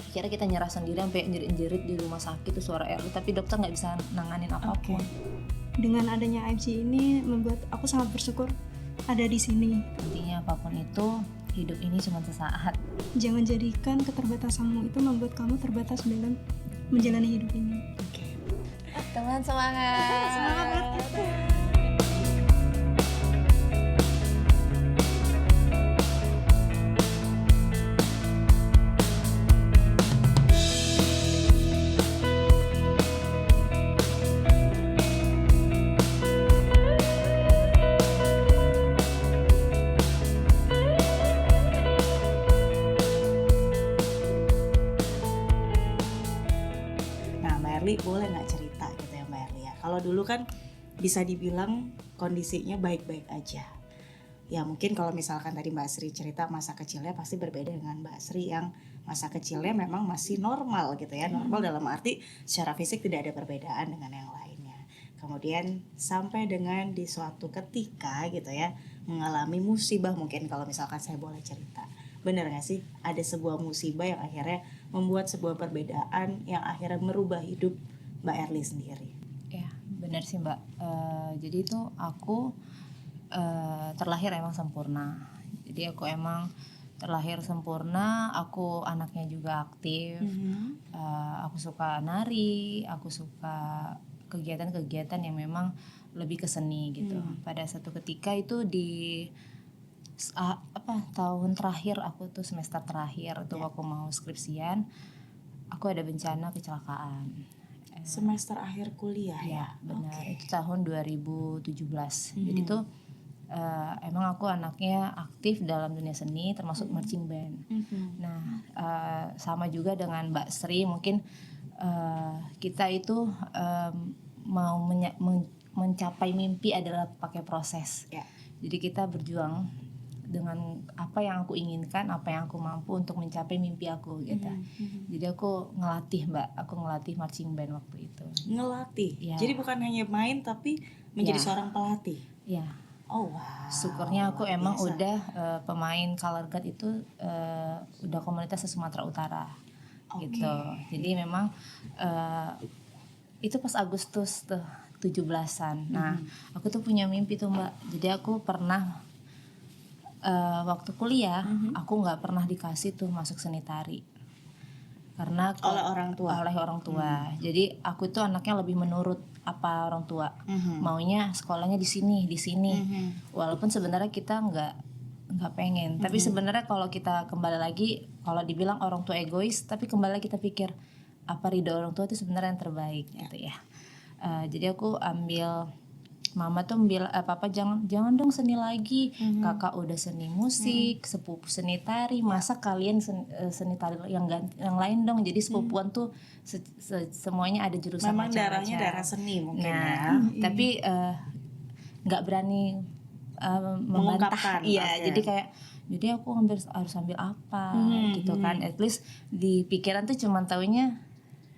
Akhirnya kita nyerah sendiri sampai jerit-jerit di rumah sakit tuh suara Erli, tapi dokter nggak bisa nanganin apapun. Dengan adanya AFC ini membuat aku sangat bersyukur ada di sini. Intinya apapun itu, hidup ini cuma sesaat. Jangan jadikan keterbatasanmu itu membuat kamu terbatas dalam menjalani hidup ini. Teman semangat. Semangat buat kita. Boleh nggak cerita gitu ya Mbak Erli ya? Kalau dulu kan bisa dibilang kondisinya baik-baik aja. Ya mungkin kalau misalkan tadi Mbak Sri cerita masa kecilnya pasti berbeda dengan Mbak Sri yang masa kecilnya memang masih normal gitu ya. Normal dalam arti secara fisik tidak ada perbedaan dengan yang lainnya. Kemudian sampai dengan di suatu ketika gitu ya mengalami musibah, mungkin kalau misalkan saya boleh cerita. Benar gak sih ada sebuah musibah yang akhirnya membuat sebuah perbedaan yang akhirnya merubah hidup Mbak Erli sendiri? Ya benar sih Mbak. Jadi itu aku terlahir emang sempurna. Jadi aku emang terlahir sempurna. Aku anaknya juga aktif. Aku suka nari. Aku suka kegiatan-kegiatan yang memang lebih ke seni gitu. Pada satu ketika itu di tahun terakhir aku tuh semester terakhir tuh aku mau skripsian, aku ada bencana kecelakaan. Semester akhir kuliah ya? Benar. Itu tahun 2017. Jadi tuh emang aku anaknya aktif dalam dunia seni termasuk marching band. Nah sama juga dengan Mbak Sri mungkin kita itu mau mencapai mimpi adalah pakai proses. Jadi kita berjuang dengan apa yang aku inginkan, apa yang aku mampu untuk mencapai mimpi aku gitu. Jadi aku ngelatih Mbak, aku ngelatih marching band waktu itu. Ngelatih? Ya. Jadi bukan hanya main tapi menjadi seorang pelatih? Iya. Oh wow. Syukurnya aku emang udah pemain color guard itu udah komunitas Sumatera Utara gitu. Jadi memang itu pas Agustus tuh 17-an. Nah aku tuh punya mimpi tuh Mbak. Jadi aku pernah waktu kuliah aku nggak pernah dikasih tuh masuk seni tari karena oleh orang tua. Jadi aku tuh anaknya lebih menurut apa orang tua maunya, sekolahnya di sini walaupun sebenarnya kita nggak pengen. Tapi sebenarnya kalau kita kembali lagi, kalau dibilang orang tua egois, tapi kembali kita pikir apa ridho orang tua itu sebenarnya yang terbaik gitu ya. Jadi aku ambil, Mama tuh bilang, papa jangan dong seni lagi, kakak udah seni musik, sepupu seni tari, masa kalian seni tari yang lain dong. Jadi sepupuan tuh semuanya ada jurusan memang macam-macam. darahnya darah seni mungkin tapi nggak berani membantah. Iya, jadi aku harus ambil apa gitu kan. At least di pikiran tuh cuman taunya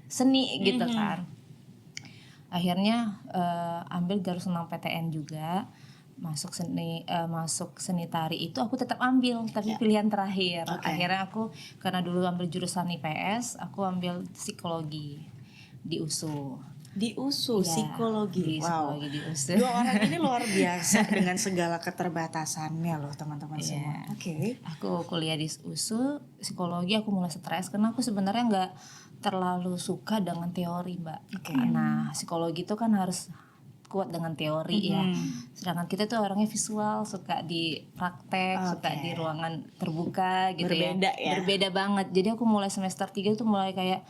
seni gitu kan. Akhirnya ambil jurusan PTN juga, masuk seni tari itu aku tetap ambil, tapi pilihan terakhir. Akhirnya aku karena dulu ambil jurusan IPS, aku ambil psikologi di USU. Di USU psikologi. Wow. Psikologi di USU. Dua orang ini luar biasa dengan segala keterbatasannya loh teman-teman semua. Aku kuliah di USU psikologi, aku mulai stres karena aku sebenarnya nggak terlalu suka dengan teori Mbak. Nah psikologi itu kan harus kuat dengan teori ya. Sedangkan kita tuh orangnya visual, suka di praktek, suka di ruangan terbuka gitu. Berbeda banget. Jadi aku mulai semester 3 tuh mulai kayak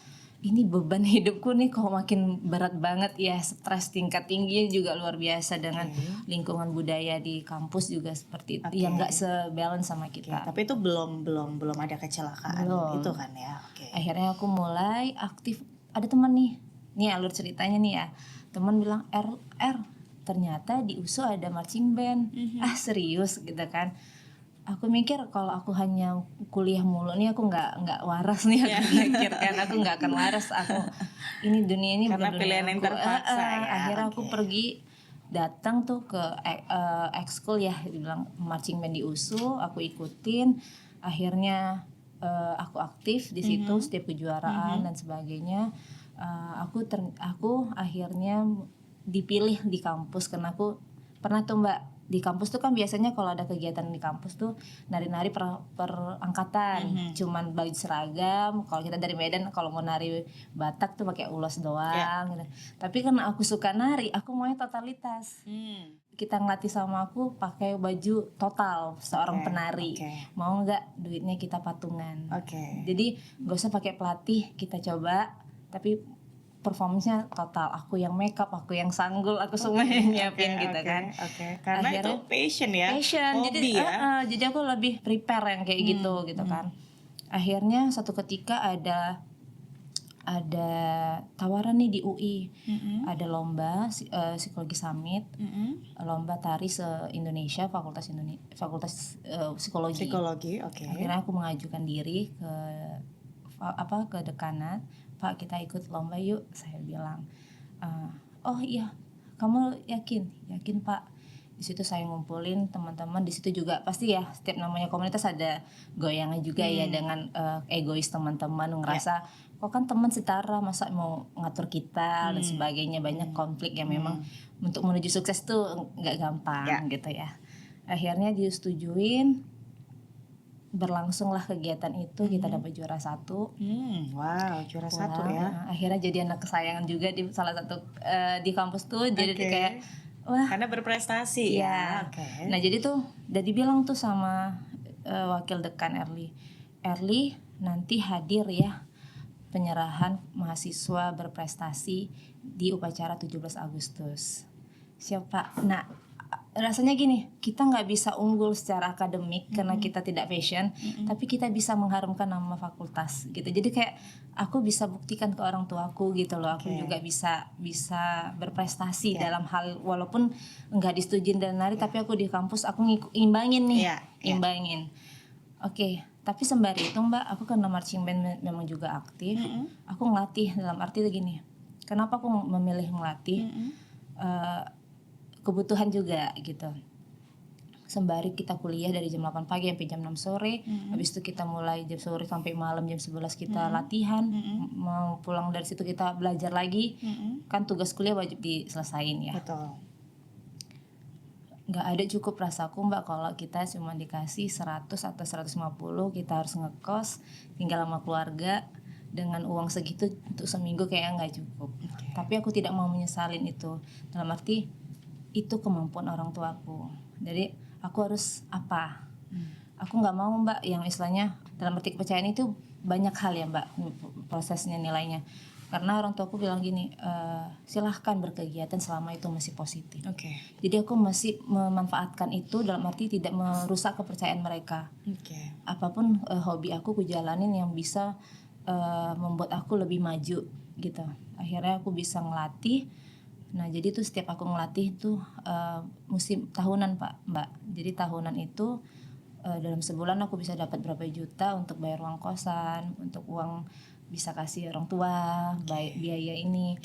ini beban hidupku nih kok makin berat banget ya, stres tingkat tingginya juga luar biasa dengan lingkungan budaya di kampus juga seperti itu yang nggak sebalance sama kita. Tapi itu belum ada kecelakaan itu kan ya. Akhirnya aku mulai aktif. Ada teman nih alur ceritanya nih ya, teman bilang ternyata di USU ada marching band. Serius gitu kan. Aku mikir kalau aku hanya kuliah mulu nih aku nggak waras nih, aku mikir kan aku nggak akan waras, aku ini dunia ini karena bukan pilihan yang terpaksa ya. Akhirnya aku pergi datang tuh ke ekskul ya, dibilang marching band di USU, aku ikutin. Akhirnya aku aktif di situ setiap kejuaraan dan sebagainya. Aku akhirnya dipilih di kampus karena aku pernah tuh Mbak, di kampus tuh kan biasanya kalau ada kegiatan di kampus tuh nari-nari per angkatan, cuman baju seragam. Kalau kita dari Medan kalau mau nari Batak tuh pakai ulos doang gitu. Tapi karena aku suka nari, aku maunya totalitas. Kita ngelatih sama aku pakai baju total seorang penari. Mau nggak duitnya kita patungan. Jadi nggak usah pakai pelatih, kita coba tapi performance-nya total, aku yang makeup, aku yang sanggul, aku semua yang nyiapin gitu kan. Karena akhirnya, itu passion ya, hobi ya. Jadi aku lebih prepare yang kayak gitu kan. Akhirnya satu ketika ada tawaran nih di UI, ada lomba psikologi summit, lomba tari se-Indonesia, fakultas psikologi. Akhirnya aku mengajukan diri ke dekanat, Pak kita ikut lomba yuk, saya bilang. Oh iya, kamu yakin Pak? Di situ saya ngumpulin teman-teman, di situ juga pasti ya setiap namanya komunitas ada goyangnya juga ya dengan egois teman-teman ngerasa kok kan teman setara masa mau ngatur kita dan sebagainya, banyak konflik yang memang untuk menuju sukses tuh nggak gampang gitu ya. Akhirnya disetujuin, berlangsunglah kegiatan itu, kita dapat juara 1. Wow, juara 1 ya. Akhirnya jadi anak kesayangan juga di salah satu di kampus tuh, jadi kayak wah, karena berprestasi ya. Nah jadi tuh udah dibilang tuh sama wakil dekan Erli nanti hadir ya penyerahan mahasiswa berprestasi di upacara 17 Agustus. Siapa? Nah rasanya gini, kita nggak bisa unggul secara akademik karena kita tidak passion, tapi kita bisa mengharumkan nama fakultas gitu. Jadi kayak aku bisa buktikan ke orang tuaku gitu loh, aku juga bisa berprestasi dalam hal walaupun nggak disetujuin dan nari, tapi aku di kampus aku imbangin nih, imbangin. Tapi sembari itu Mbak, aku karena marching band memang juga aktif, aku ngelatih dalam arti gini. Kenapa aku memilih ngelatih? Kebutuhan juga gitu. Sembari kita kuliah dari jam 8 pagi sampai jam 6 sore, habis itu kita mulai jam sore sampai malam jam 11 kita latihan, mau pulang dari situ kita belajar lagi, kan tugas kuliah wajib diselesain ya. Betul. Nggak ada cukup rasaku Mbak kalau kita cuma dikasih 100 atau 150, kita harus ngekos, tinggal sama keluarga, dengan uang segitu untuk seminggu kayak nggak cukup. Tapi aku tidak mau menyesalin itu, dalam arti itu kemampuan orang tuaku, jadi aku harus apa? Aku nggak mau Mbak yang istilahnya dalam arti kepercayaan itu banyak hal ya Mbak prosesnya nilainya, karena orang tuaku bilang gini, silahkan berkegiatan selama itu masih positif. Jadi aku masih memanfaatkan itu dalam arti tidak merusak kepercayaan mereka. Apapun hobi aku jalanin yang bisa membuat aku lebih maju gitu. Akhirnya aku bisa ngelatih. Nah jadi tuh setiap aku ngelatih tuh musim tahunan Mbak. Jadi tahunan itu dalam sebulan aku bisa dapat berapa juta untuk bayar uang kosan, untuk uang bisa kasih orang tua, biaya ini.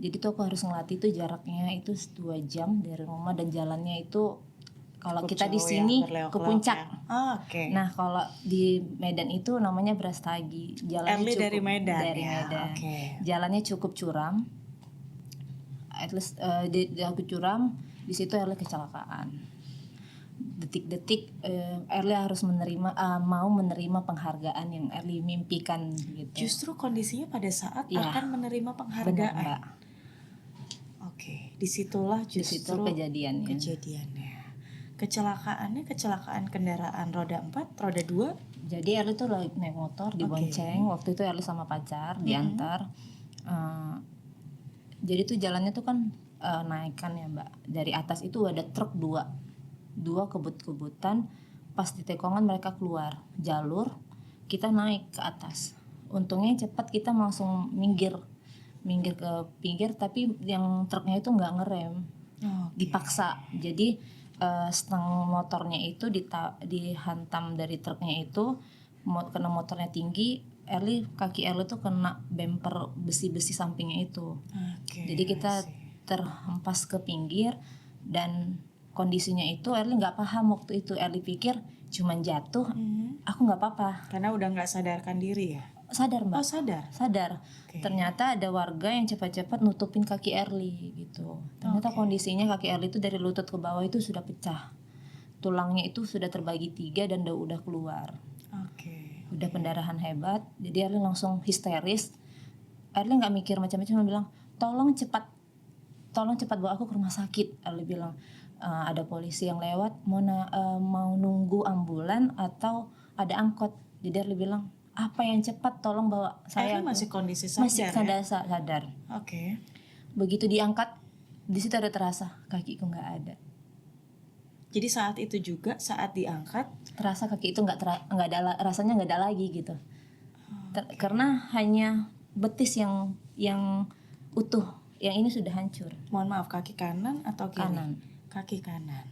Jadi tuh aku harus ngelatih tuh jaraknya itu 2 jam dari rumah, dan jalannya itu kalau kita di sini ke puncak. Nah kalau di Medan itu namanya Brastagi. Jalannya cukup dari Medan. Jalannya cukup curam. At least aku curam, di situ Erli kecelakaan. Detik-detik Erli harus mau menerima penghargaan yang Erli mimpikan gitu. Justru kondisinya pada saat akan menerima penghargaan. Benar, Mbak. Disitulah justru kejadiannya. Kecelakaan kendaraan roda 4, roda 2. Jadi Erli tuh lagi naik motor dibonceng. Waktu itu Erli sama pacar diantar. Jadi tuh jalannya tuh kan naikkan ya Mbak. Dari atas itu ada truk dua kebut-kebutan. Pas di tikungan mereka keluar jalur, kita naik ke atas. Untungnya cepat, kita langsung minggir ke pinggir, tapi yang truknya itu nggak ngerem, dipaksa. Jadi stang motornya itu dihantam dari truknya itu, karena motornya tinggi. Kaki Erli tuh kena bumper besi-besi sampingnya itu. Jadi kita terhempas ke pinggir, dan kondisinya itu Erli nggak paham waktu itu. Erli pikir cuman jatuh, aku nggak apa-apa. Karena udah nggak sadarkan diri ya. Sadar mbak. Oh sadar. Sadar. Oke. Ternyata ada warga yang cepat-cepat nutupin kaki Erli gitu. Ternyata kondisinya kaki Erli itu dari lutut ke bawah itu sudah pecah. Tulangnya itu sudah terbagi 3 dan udah keluar. Oke. Udah pendarahan hebat. Jadi Erli langsung histeris. Erli nggak mikir macam-macam, cuma bilang tolong cepat bawa aku ke rumah sakit. Erli bilang ada polisi yang lewat, mau nunggu ambulan atau ada angkot. Jadi Erli bilang apa yang cepat, tolong bawa saya. Masih kondisi sadar masih sadar. Oke. Begitu diangkat, di situ ada terasa kakiku nggak ada. Jadi saat itu juga saat diangkat Terasa kaki itu nggak ada, rasanya nggak ada lagi gitu. Karena hanya betis yang utuh, yang ini sudah hancur. mohon maaf, kaki kanan atau kiri? Kanan. Kaki kanan.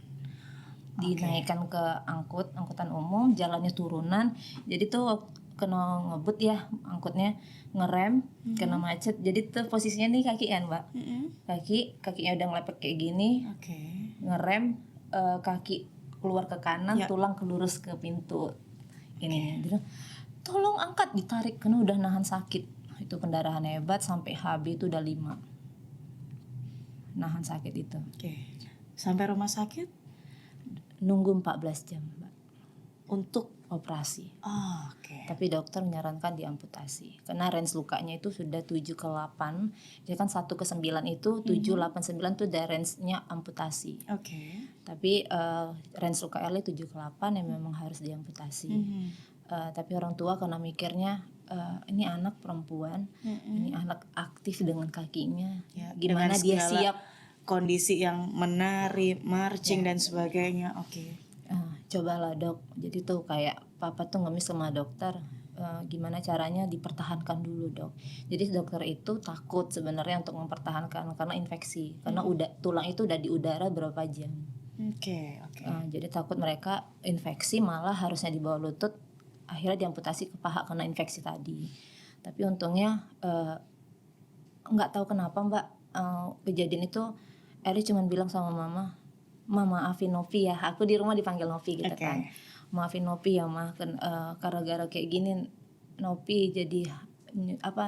Dinaikkan ke angkutan umum, jalannya turunan. Jadi tuh kena ngebut ya angkutnya, ngerem, kena macet. Jadi tuh posisinya nih kaki kan mbak, kakinya udah ngelepek kayak gini, Oke. ngerem, kaki keluar ke kanan, tulang kelurus ke pintu ini. Dia bilang, tolong angkat, ditarik karena udah nahan sakit. Itu pendarahan hebat sampai HB itu udah 5. Nahan sakit itu. Oke. Sampai rumah sakit Nunggu 14 jam mbak untuk operasi. Oke. Tapi dokter menyarankan diamputasi karena range lukanya itu sudah 7 ke 8. Jadi kan 1 ke 9 itu 7, 8, 9 tuh udah range-nya amputasi. Oke. Tapi range luka Erli 7 ke 8 yang memang harus diamputasi. Tapi orang tua karena mikirnya ini anak perempuan, ini anak aktif dengan kakinya, gimana dia siap kondisi yang menari, marching dan sebagainya. Oke. Cobalah dok. Jadi tuh kayak papa tuh ngemis sama dokter, gimana caranya dipertahankan dulu dok. Jadi dokter itu takut sebenarnya untuk mempertahankan karena infeksi, karena tulang itu udah di udara berapa jam. Oke. Jadi takut mereka infeksi, malah harusnya di bawah lutut, akhirnya diamputasi ke paha karena infeksi tadi. Tapi untungnya nggak tahu kenapa mbak, kejadian itu Erli cuma bilang sama mama, maafin Novi ya. Aku di rumah dipanggil Novi gitu kan. Maafin Novi ya mah, gara-gara kayak gini Novi jadi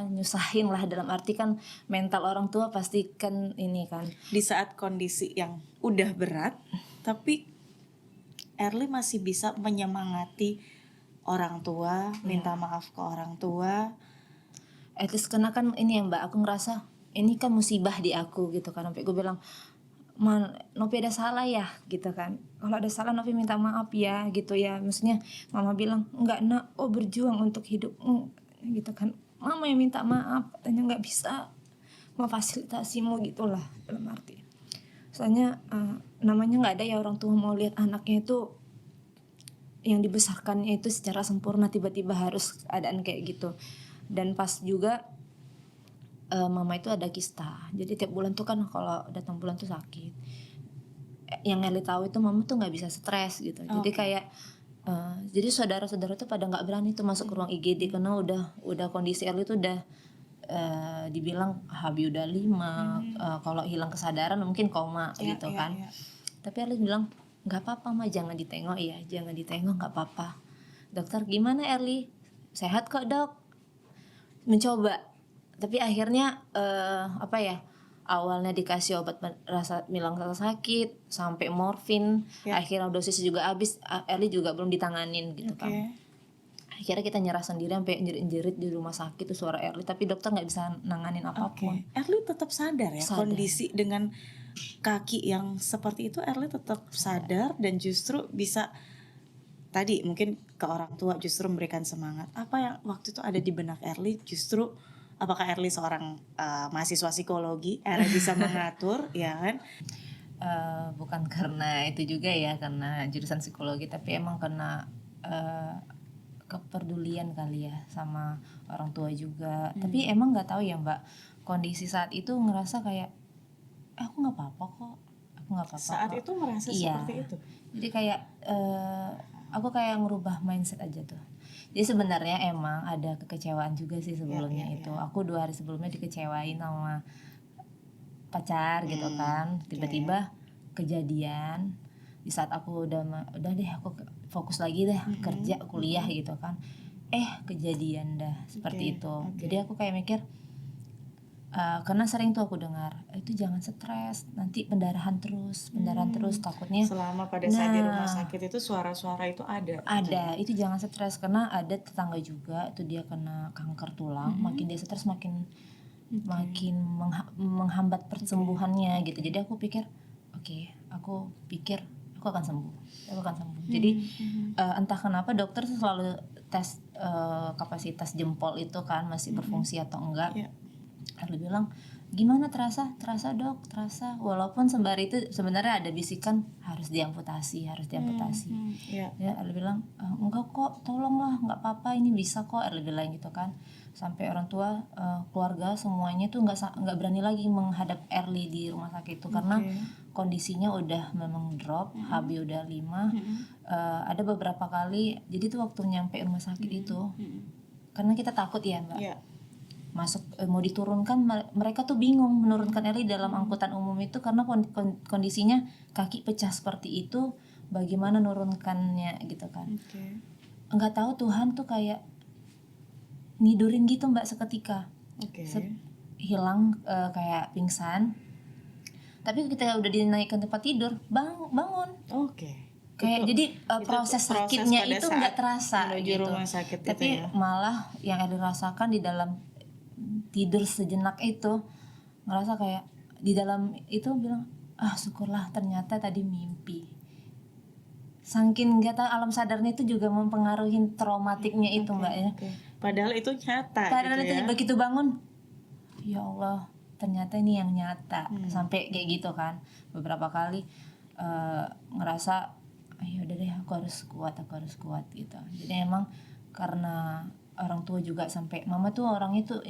nyusahin lah, dalam arti kan mental orang tua pasti kan ini kan. Di saat kondisi yang udah berat, tapi Erli masih bisa menyemangati orang tua, minta maaf ke orang tua. At least karena kan ini ya mbak, aku ngerasa ini kan musibah di aku gitu kan. Sampai gue bilang, Novi ada salah ya gitu kan. Kalau ada salah Novi minta maaf ya gitu ya. Maksudnya mama bilang, enggak nak, berjuang untuk hidup gitu kan. Mama yang minta maaf, katanya nggak bisa memfasilitasimu gitulah, dalam arti. Soalnya namanya nggak ada ya orang tua mau lihat anaknya itu yang dibesarkannya itu secara sempurna, tiba-tiba harus keadaan kayak gitu. Dan pas juga mama itu ada kista, jadi tiap bulan tuh kan kalau datang bulan tuh sakit. Yang Erli tahu itu mama tuh nggak bisa stres gitu. Jadi kayak jadi saudara-saudara tuh pada nggak berani tuh masuk ke ruang IGD karena udah kondisi Erli tuh udah dibilang HB udah 5, kalau hilang kesadaran mungkin koma gitu kan. Tapi Erli bilang nggak apa-apa mah, jangan ditengok ya, jangan ditengok, nggak apa-apa. Dokter gimana Erli? Sehat kok dok. Mencoba. Tapi akhirnya awalnya dikasih obat bilang rasa sakit sampai morfin, akhirnya dosis juga habis, Erli juga belum ditanganin gitu kan. Akhirnya kita nyerah sendiri sampai jerit-jerit di rumah sakit tuh suara Erli, tapi dokter nggak bisa nanganin apapun. Erli tetap sadar ya, kondisi dengan kaki yang seperti itu Erli tetap sadar dan justru bisa tadi mungkin ke orang tua justru memberikan semangat. Apa yang waktu itu ada di benak Erli justru, apakah Erli seorang mahasiswa psikologi, Erli bisa mengatur, ya kan? Bukan karena itu juga ya, karena jurusan psikologi, tapi emang karena kepedulian kali ya sama orang tua juga. Tapi emang nggak tahu ya mbak, kondisi saat itu ngerasa kayak aku nggak apa-apa kok, aku nggak apa-apa. Saat itu merasa seperti itu. Jadi kayak aku kayak ngerubah mindset aja tuh. Jadi sebenarnya emang ada kekecewaan juga sih sebelumnya itu. Aku 2 hari sebelumnya dikecewain sama pacar gitu kan. Tiba-tiba kejadian di saat aku udah deh aku fokus lagi deh kerja kuliah gitu kan, kejadian dah seperti itu. Jadi aku kayak mikir, karena sering tuh aku dengar itu jangan stres, nanti pendarahan terus takutnya. Selama pada saat di rumah sakit itu suara-suara itu ada. Itu jangan stres, karena ada tetangga juga itu dia kena kanker tulang, makin dia stres makin menghambat persembuhannya gitu. Jadi aku pikir aku akan sembuh. Jadi entah kenapa dokter selalu tes kapasitas jempol itu kan masih berfungsi atau enggak. Erli bilang, gimana terasa dok, terasa, walaupun sembari itu sebenarnya ada bisikan harus diamputasi. Ya Erli bilang, enggak kok, tolonglah, nggak apa-apa, ini bisa kok, Erli bilang gitu kan. Sampai orang tua, keluarga semuanya tuh nggak berani lagi menghadap Erli di rumah sakit itu karena kondisinya udah memang drop, HB udah 5. Ada beberapa kali, jadi tuh waktu nyampe rumah sakit itu, karena kita takut ya mbak, masuk mau diturunkan, mereka tuh bingung menurunkan Erli dalam angkutan umum itu karena kondisinya kaki pecah seperti itu, bagaimana nurunkannya gitu kan. Nggak tahu Tuhan tuh kayak nidurin gitu mbak seketika, hilang, kayak pingsan, tapi ketika udah dinaikkan tempat tidur bangun. Kayak jadi proses sakitnya itu nggak terasa gitu. Tapi malah yang Erli rasakan di dalam tidur sejenak itu, ngerasa kayak di dalam itu bilang, syukurlah ternyata tadi mimpi. Saking nggak tahu alam sadarnya itu juga mempengaruhi traumatiknya itu mbak ya. Padahal itu nyata. Padahal itu begitu bangun, ya Allah ternyata ini yang nyata. Sampai kayak gitu kan beberapa kali ngerasa, ya udah deh aku harus kuat gitu. Jadi emang karena orang tua juga, sampai mama tuh orangnya tuh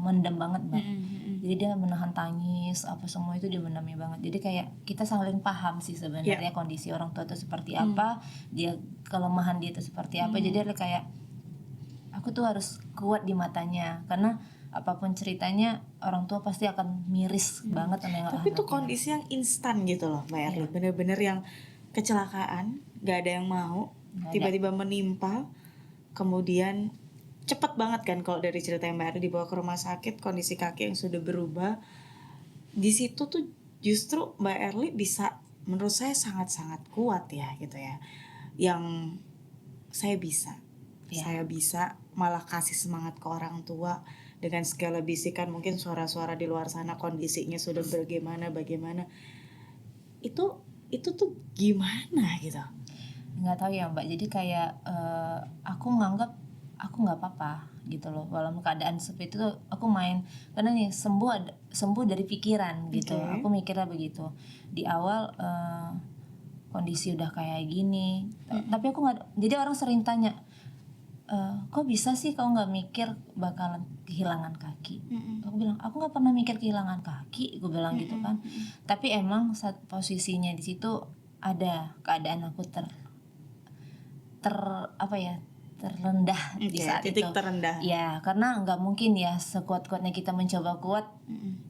mendem banget mbak. Jadi dia menahan tangis apa semua itu dia mendamnya banget. Jadi kayak kita saling paham sih sebenarnya kondisi orang tua itu seperti apa, dia kelemahan dia itu seperti apa. Jadi ada kayak aku tuh harus kuat di matanya, karena apapun ceritanya orang tua pasti akan miris banget sama yang Tapi itu kondisi yang instan gitu loh mbak Erli, bener-bener yang kecelakaan, gak ada yang mau, tiba-tiba menimpa, kemudian cepat banget kan kalau dari cerita yang Mbak Erli, dibawa ke rumah sakit, kondisi kaki yang sudah berubah. Di situ tuh justru Mbak Erli bisa, menurut saya sangat-sangat kuat ya gitu ya. Yang saya bisa malah kasih semangat ke orang tua dengan segala bisikan, mungkin suara-suara di luar sana kondisinya sudah bagaimana. Itu tuh gimana gitu? Nggak tahu ya mbak. Jadi kayak aku nganggap aku nggak apa-apa gitu loh, walaupun keadaan seperti itu aku main, karena nih sembuh dari pikiran gitu. Aku mikirnya begitu di awal, kondisi udah kayak gini, tapi aku nggak. Jadi orang sering tanya, kok bisa sih kau nggak mikir bakalan kehilangan kaki? Aku bilang aku nggak pernah mikir kehilangan kaki, gue bilang gitu kan. Tapi emang saat posisinya di situ ada keadaan aku terrendah di saat titik itu. terendah. Ya, karena nggak mungkin ya sekuat-kuatnya kita mencoba kuat.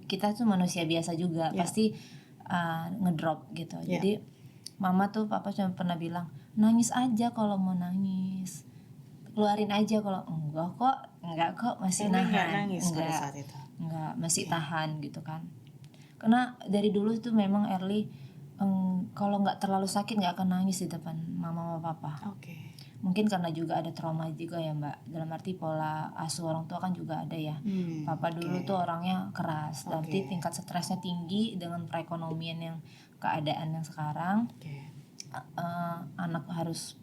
Kita tuh manusia biasa juga, pasti ngedrop gitu. Jadi mama tuh papa cuma pernah bilang, nangis aja kalau mau nangis, keluarin aja kalau enggak kok masih nahan. Enggak nangis pada saat itu. Enggak, masih tahan gitu kan. Karena dari dulu tuh memang Erli kalau nggak terlalu sakit nggak akan nangis di depan mama sama papa. Mungkin karena juga ada trauma juga ya mbak, dalam arti pola asuh orang tua kan juga ada ya. Papa dulu tuh orangnya keras, nanti tingkat stresnya tinggi dengan perekonomian yang keadaan yang sekarang. Anak harus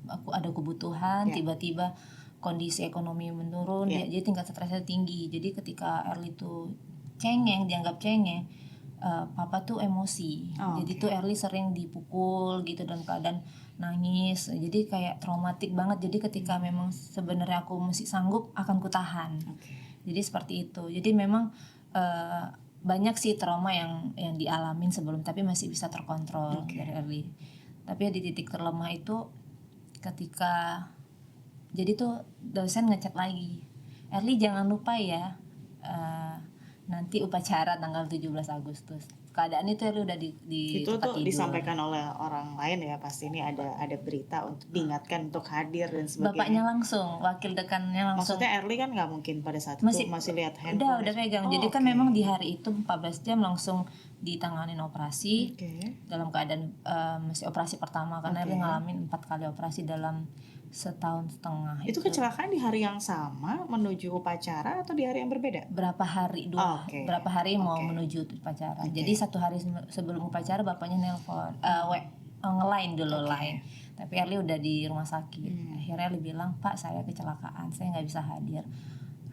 aku ada kebutuhan, tiba-tiba kondisi ekonomi menurun, jadi tingkat stresnya tinggi. Jadi ketika Erli tuh dianggap cengeng, papa tuh emosi. Jadi tuh Erli sering dipukul gitu dalam keadaan nangis. Jadi kayak traumatik banget. Jadi ketika memang sebenarnya aku masih sanggup, akan kutahan. Jadi seperti itu. Jadi memang banyak sih trauma yang dialamin sebelum, tapi masih bisa terkontrol dari Erli. Tapi di titik terlemah itu ketika, jadi tuh dosen ngechat lagi, Erli jangan lupa ya nanti upacara tanggal 17 Agustus. Keadaan itu Erli udah di Itu tempat tuh tidur. disampaikan oleh orang lain ya, pasti ini ada berita untuk diingatkan untuk hadir dan sebagainya. Bapaknya langsung, wakil dekannya langsung. Maksudnya Erli kan nggak mungkin pada saat itu masih lihat handphone. Udah pegang. Jadi kan memang di hari itu 14 jam langsung ditanganin operasi. Dalam keadaan masih operasi pertama karena Erli ngalamin 4 kali operasi dalam setahun setengah. Itu kecelakaan di hari yang sama menuju upacara atau di hari yang berbeda? Berapa hari berapa hari mau menuju upacara. Jadi 1 hari sebelum upacara bapaknya nelpon nge-line dulu line. Tapi Erli udah di rumah sakit. Akhirnya Erli bilang, "Pak, saya kecelakaan, saya nggak bisa hadir."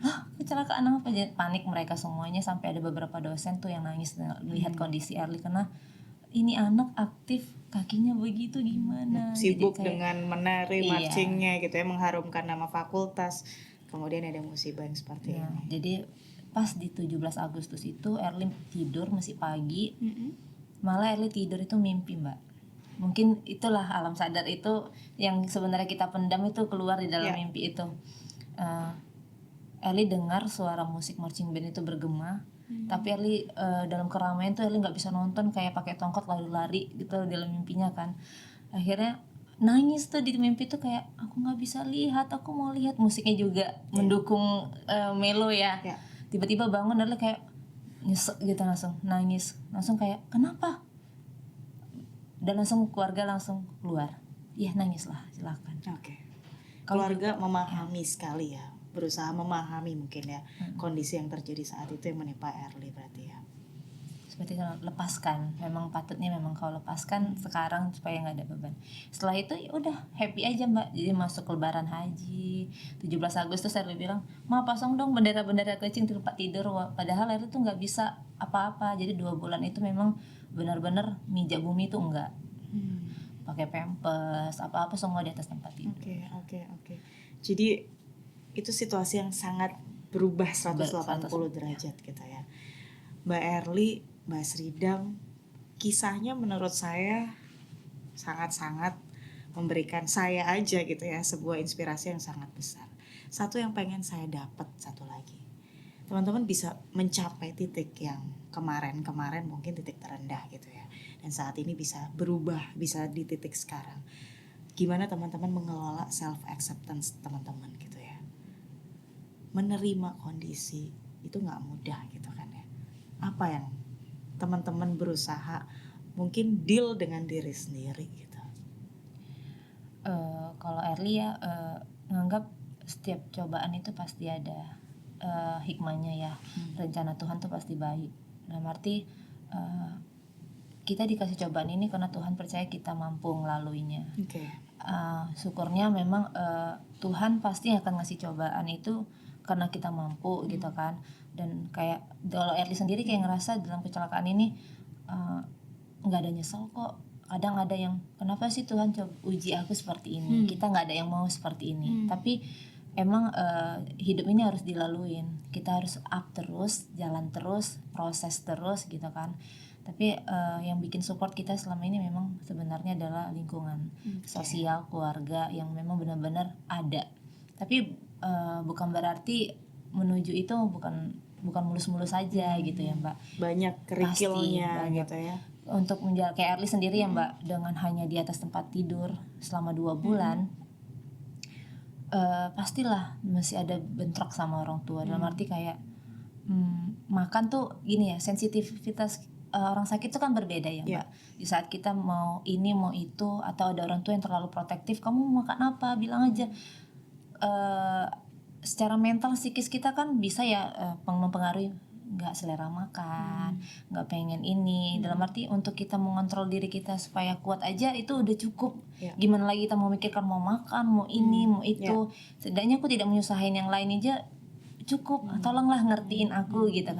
"Hah, kecelakaan apa?" Jadi panik mereka semuanya, sampai ada beberapa dosen tuh yang nangis melihat kondisi Erli karena ini anak aktif, kakinya begitu gimana. Sibuk jadi dengan menari, marchingnya gitu ya, mengharumkan nama fakultas. Kemudian ada musibah yang seperti ini. Jadi pas di 17 Agustus itu Erli tidur masih pagi. Malah Erli tidur itu mimpi, Mbak. Mungkin itulah alam sadar itu yang sebenarnya kita pendam itu keluar di dalam mimpi itu. Erli dengar suara musik marching band itu bergema. Tapi Erli dalam keramaian tuh Erli nggak bisa nonton, kayak pakai tongkat lari-lari gitu dalam mimpinya kan. Akhirnya nangis tuh di mimpi tuh, kayak aku nggak bisa lihat, aku mau lihat. Musiknya juga mendukung melo ya. Tiba-tiba bangun Erli kayak nyesek gitu, langsung nangis, langsung kayak kenapa, dan langsung keluarga langsung keluar. Ya nangislah, silakan. Keluarga memahami sekali ya, berusaha memahami mungkin ya kondisi yang terjadi saat itu yang menimpa Erli berarti ya. Seperti itu, lepaskan. Memang patutnya memang kau lepaskan sekarang supaya nggak ada beban. Setelah itu ya udah happy aja, Mbak. Jadi masuk lebaran haji 17 Agustus Erli bilang, "Ma, pasang dong bendera-bendera kecil di tempat tidur." Padahal Erli tuh nggak bisa apa-apa. Jadi 2 bulan itu memang benar-benar mijak bumi tuh enggak. Pakai pampers, apa-apa semua di atas tempat tidur. Oke. Jadi itu situasi yang sangat berubah 180 derajat gitu ya. Mbak Erli, Mbak Sridam, kisahnya menurut saya sangat-sangat memberikan saya aja gitu ya sebuah inspirasi yang sangat besar. Satu yang pengen saya dapat, satu lagi, teman-teman bisa mencapai titik yang kemarin mungkin titik terendah gitu ya, dan saat ini bisa berubah, bisa di titik sekarang. Gimana teman-teman mengelola self acceptance teman-teman gitu ya, menerima kondisi itu nggak mudah gitu kan ya. Apa yang teman-teman berusaha mungkin deal dengan diri sendiri gitu? Kalau Erli ya nganggap setiap cobaan itu pasti ada hikmahnya ya. Rencana Tuhan tuh pasti baik. Dalam arti kita dikasih cobaan ini karena Tuhan percaya kita mampu melaluinya. Syukurnya memang Tuhan pasti akan ngasih cobaan itu karena kita mampu gitu kan. Dan kayak kalau Erli sendiri kayak ngerasa dalam kecelakaan ini nggak ada nyesel kok. Kadang ada yang kenapa sih Tuhan uji aku seperti ini. Kita nggak ada yang mau seperti ini. Tapi emang hidup ini harus dilaluin. Kita harus up terus, jalan terus, proses terus gitu kan. Tapi yang bikin support kita selama ini memang sebenarnya adalah lingkungan sosial, keluarga yang memang benar-benar ada. Tapi bukan berarti menuju itu bukan mulus-mulus saja gitu ya, Mbak. Banyak kerikilnya gitu ya. Untuk kayak Erli sendiri ya, Mbak, dengan hanya di atas tempat tidur selama 2 bulan, pastilah masih ada bentrok sama orang tua. Dalam arti kayak makan tuh gini ya, sensitivitas orang sakit itu kan berbeda ya, Mbak. Di saat kita mau ini mau itu, atau ada orang tua yang terlalu protektif, kamu mau makan apa, bilang aja. Secara mental psikis kita kan bisa ya mempengaruhi, nggak selera makan, nggak pengen ini. Dalam arti untuk kita mengontrol diri kita supaya kuat aja itu udah cukup. Gimana lagi kita mau mikirkan mau makan, mau ini, mau itu. Setidaknya aku tidak menyusahin yang lain aja cukup. Tolonglah ngertiin aku gitu.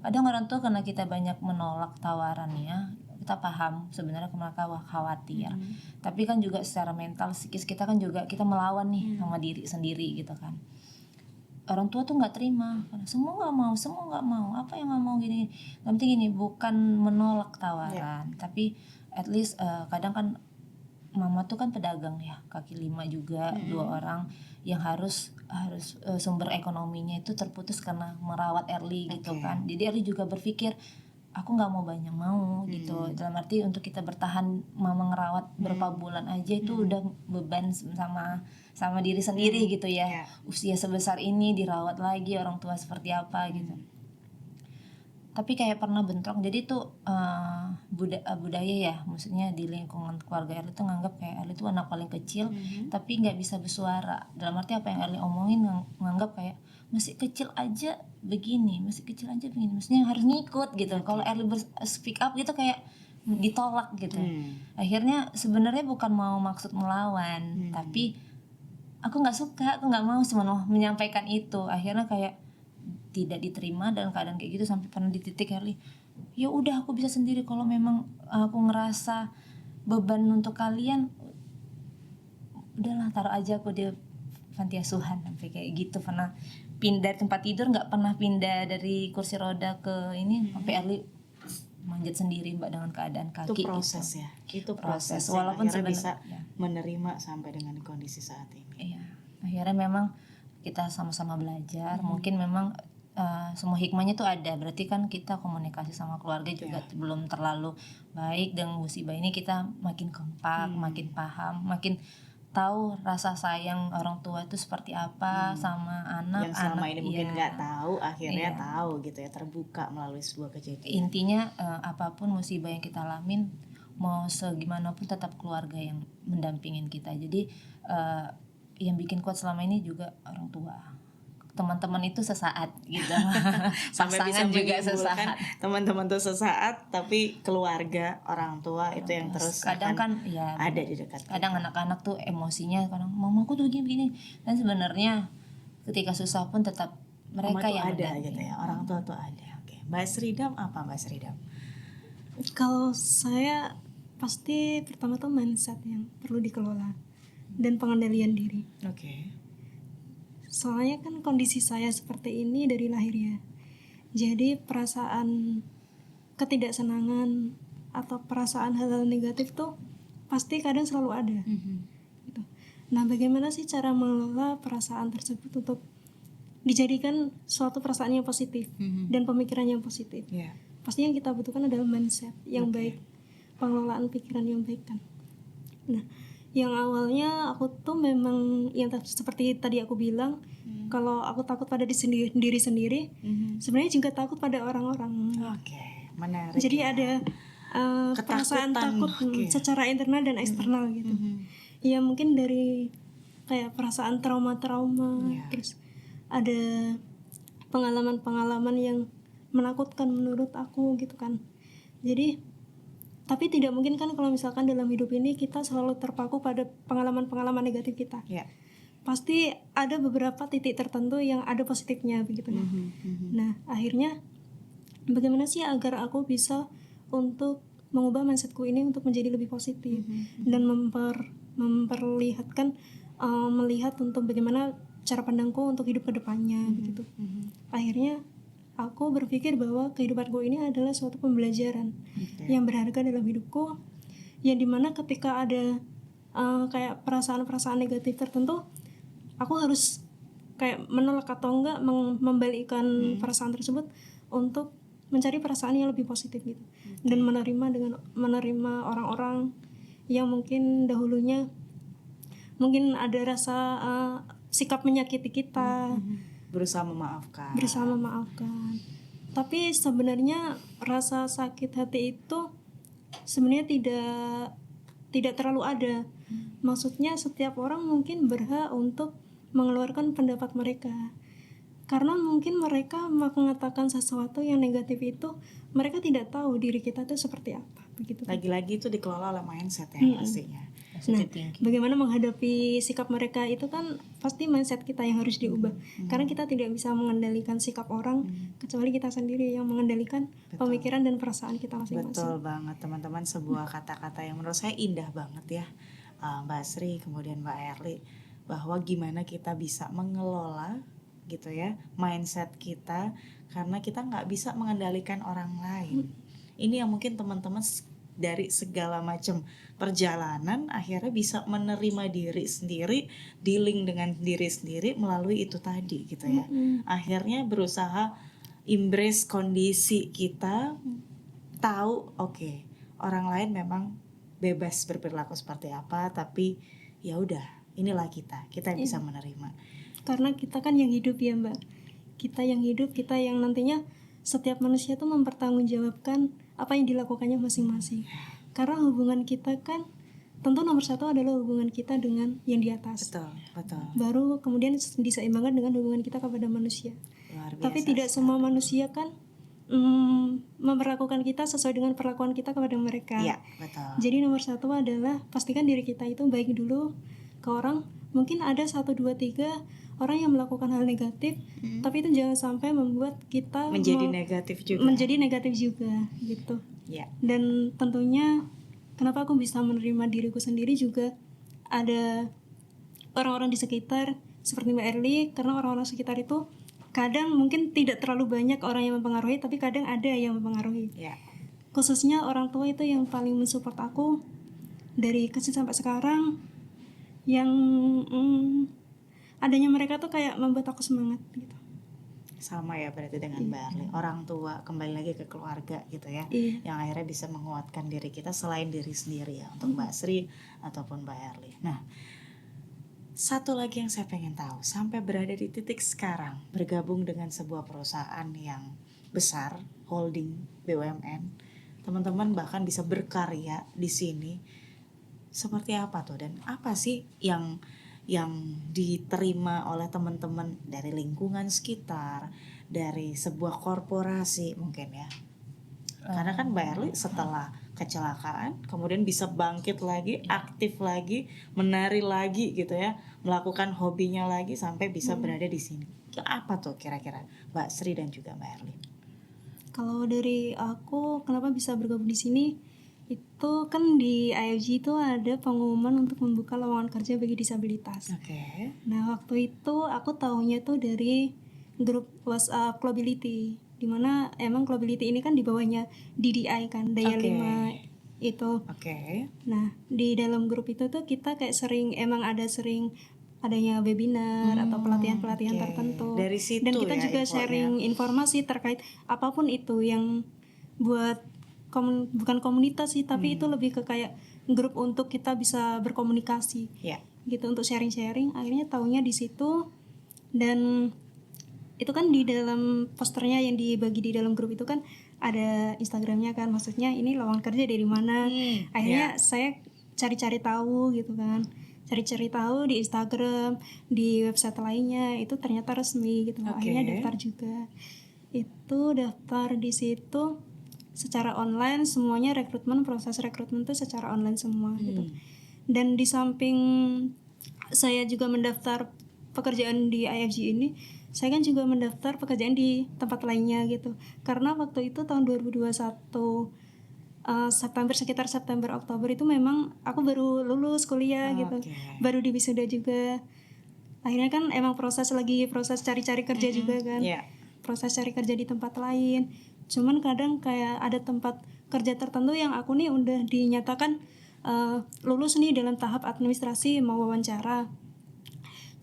Kadang orang tua karena kita banyak menolak tawarannya, kita paham sebenarnya mereka khawatir. Tapi kan juga secara mental psikis kita kan juga kita melawan nih sama diri sendiri gitu kan. Orang tua tuh nggak terima, semua nggak mau, apa yang nggak mau gini. Yang penting gini, bukan menolak tawaran, tapi at least kadang kan mama tuh kan pedagang ya, kaki lima juga, 2 orang yang harus sumber ekonominya itu terputus karena merawat Erli gitu kan. Jadi Erli juga berpikir aku nggak mau banyak mau gitu, dalam arti untuk kita bertahan mama ngerawat berapa bulan aja itu udah beban sama diri sendiri gitu ya. Usia sebesar ini dirawat lagi orang tua seperti apa gitu. Tapi kayak pernah bentrok, jadi tuh budaya ya, maksudnya di lingkungan keluarga Erli tuh nganggap kayak Erli tuh anak paling kecil tapi nggak bisa bersuara, dalam arti apa yang Erli omongin nganggap kayak masih kecil aja begini, maksudnya harus ngikut gitu. Kalau Erli speak up gitu kayak ditolak gitu. Akhirnya sebenarnya bukan mau maksud melawan, tapi aku nggak suka, aku nggak mau cuma mau menyampaikan itu. Akhirnya kayak tidak diterima dalam keadaan kayak gitu, sampai pernah di titik Erli, ya udah aku bisa sendiri, kalau memang aku ngerasa beban untuk kalian udahlah taruh aja aku di panti asuhan, sampai kayak gitu. Pernah pindah tempat tidur, nggak pernah pindah dari kursi roda ke ini, sampai Erli manjat sendiri Mbak dengan keadaan kaki. Itu proses gitu. Ya, itu proses. Walaupun sebenarnya bisa menerima sampai dengan kondisi saat ini. Iya, akhirnya memang kita sama-sama belajar. Mungkin memang semua hikmahnya tuh ada, berarti kan kita komunikasi sama keluarga juga belum terlalu baik. Dengan musibah ini kita makin kompak, makin paham, makin tahu rasa sayang orang tua itu seperti apa sama anak. Yang selama ini mungkin nggak tahu, akhirnya tahu gitu ya, terbuka melalui sebuah kejadian. Intinya apapun musibah yang kita alamin, mau segimana pun tetap keluarga yang mendampingin kita. Jadi yang bikin kuat selama ini juga orang tua. Teman-teman itu sesaat gitu. Sampai bisa juga sesaat. Teman-teman tuh sesaat, tapi keluarga, orang tua itu yang terus kadang kan ya ada di dekat. Kadang anak-anak tuh emosinya kadang mamaku tuh gini, dan sebenarnya ketika susah pun tetap mereka yang ada gitu ya, orang tua tuh ada. Oke, Mbak Sridam apa Mbak Sridam? Kalau saya pasti pertama tuh mindset yang perlu dikelola dan pengendalian diri. Soalnya kan kondisi saya seperti ini dari lahir ya. Jadi perasaan ketidaksenangan atau perasaan hal-hal negatif tuh pasti kadang selalu ada. Gitu. Nah, bagaimana sih cara mengelola perasaan tersebut untuk dijadikan suatu perasaan yang positif dan pemikiran yang positif? Pasti yang kita butuhkan adalah mindset yang baik, pengelolaan pikiran yang baik kan. Nah, yang awalnya aku tuh memang yang seperti tadi aku bilang, kalau aku takut pada diri sendiri, sebenarnya juga takut pada orang-orang. Menarik. Jadi ada perasaan takut secara internal dan eksternal gitu. Ya mungkin dari kayak perasaan trauma-trauma, terus ada pengalaman-pengalaman yang menakutkan menurut aku gitu kan. Jadi tapi tidak mungkin kan kalau misalkan dalam hidup ini kita selalu terpaku pada pengalaman-pengalaman negatif kita. Pasti ada beberapa titik tertentu yang ada positifnya begitu. Nah, akhirnya bagaimana sih agar aku bisa untuk mengubah mindsetku ini untuk menjadi lebih positif dan memperlihatkan melihat untuk bagaimana cara pandangku untuk hidup ke depannya begitu. Akhirnya aku berpikir bahwa kehidupanku ini adalah suatu pembelajaran yang berharga dalam hidupku, yang dimana ketika ada kayak perasaan-perasaan negatif tertentu, aku harus kayak menolak atau enggak membalikkan perasaan tersebut untuk mencari perasaan yang lebih positif gitu, dan menerima orang-orang yang mungkin dahulunya mungkin ada rasa sikap menyakiti kita. Berusaha memaafkan. Tapi sebenarnya rasa sakit hati itu sebenarnya tidak terlalu ada. Maksudnya setiap orang mungkin berhak untuk mengeluarkan pendapat mereka. Karena mungkin mereka mengatakan sesuatu yang negatif itu, mereka tidak tahu diri kita itu seperti apa. Begitu. Lagi-lagi itu dikelola oleh mindset ya pastinya. Nah, bagaimana menghadapi sikap mereka itu kan pasti mindset kita yang harus diubah. Karena kita tidak bisa mengendalikan sikap orang kecuali kita sendiri yang mengendalikan pemikiran dan perasaan kita masing-masing. Betul banget teman-teman, sebuah kata-kata yang menurut saya indah banget ya, Mbak Sri kemudian Mbak Erli, bahwa gimana kita bisa mengelola gitu ya mindset kita, karena kita nggak bisa mengendalikan orang lain. Ini yang mungkin teman-teman dari segala macam perjalanan, akhirnya bisa menerima diri sendiri, dealing dengan diri sendiri melalui itu tadi gitu ya. Akhirnya berusaha embrace kondisi kita, tahu oke, orang lain memang bebas berperilaku seperti apa, tapi ya udah, inilah kita yang bisa menerima. Karena kita kan yang hidup ya Mbak, kita yang hidup, kita yang nantinya setiap manusia tuh mempertanggungjawabkan apa yang dilakukannya masing-masing. Karena hubungan kita kan tentu nomor satu adalah hubungan kita dengan yang di atas. Betul. Baru kemudian diseimbangkan dengan hubungan kita kepada manusia. Luar biasa. Tapi tidak semua manusia kan memperlakukan kita sesuai dengan perlakuan kita kepada mereka. Iya, betul. Jadi nomor satu adalah pastikan diri kita itu baik dulu ke orang. Mungkin ada 1, 2, 3 orang yang melakukan hal negatif, tapi itu jangan sampai membuat kita menjadi negatif juga gitu. Ya. Dan tentunya kenapa aku bisa menerima diriku sendiri juga ada orang-orang di sekitar seperti Mbak Erli, karena orang-orang sekitar itu kadang mungkin tidak terlalu banyak orang yang mempengaruhi, tapi kadang ada yang mempengaruhi. Ya. Khususnya orang tua itu yang paling mensupport aku dari kecil sampai sekarang, yang adanya mereka tuh kayak membuat aku semangat gitu. Sama ya berarti dengan Mbak Erli, orang tua, kembali lagi ke keluarga gitu ya, yang akhirnya bisa menguatkan diri kita selain diri sendiri ya, untuk Mbak Sri ataupun Mbak Erli. Nah, satu lagi yang saya pengen tahu, sampai berada di titik sekarang bergabung dengan sebuah perusahaan yang besar, holding BUMN, teman-teman bahkan bisa berkarya di sini, seperti apa tuh, dan apa sih yang diterima oleh teman-teman dari lingkungan sekitar, dari sebuah korporasi mungkin ya? Karena kan Mbak Erli setelah kecelakaan kemudian bisa bangkit lagi, aktif lagi, menari lagi gitu ya, melakukan hobinya lagi sampai bisa berada di sini. Apa tuh kira-kira Mbak Sri dan juga Mbak Erli? Kalau dari aku kenapa bisa bergabung di sini, itu kan di IFG itu ada pengumuman untuk membuka lowongan kerja bagi disabilitas. Oke. Nah waktu itu aku tahunya tuh dari grup WhatsApp Globability, dimana emang Globability ini kan di bawahnya DDI kan, Daya 5 itu. Oke. Nah di dalam grup itu tuh kita kayak sering adanya webinar atau pelatihan-pelatihan tertentu. Dari situ dan kita ya juga infonya. sharing informasi terkait apapun itu yang buat bukan komunitas sih, tapi itu lebih ke kayak grup untuk kita bisa berkomunikasi. Gitu, untuk sharing-sharing. Akhirnya taunya di situ, dan itu kan di dalam posternya yang dibagi di dalam grup itu kan ada Instagramnya kan, maksudnya ini lowongan kerja dari mana. Akhirnya saya cari-cari tahu gitu kan, cari-cari tahu di Instagram, di website lainnya, itu ternyata resmi gitu. Akhirnya daftar juga. Itu daftar di situ secara online, semuanya proses rekrutmen itu secara online semua gitu. Dan di samping saya juga mendaftar pekerjaan di IFG ini, saya kan juga mendaftar pekerjaan di tempat lainnya gitu. Karena waktu itu tahun 2021 sekitar September Oktober itu memang aku baru lulus kuliah gitu. Baru di wisuda juga. Akhirnya kan emang proses cari-cari kerja juga kan. Proses cari kerja di tempat lain. Cuman kadang kayak ada tempat kerja tertentu yang aku nih udah dinyatakan lulus nih dalam tahap administrasi mau wawancara.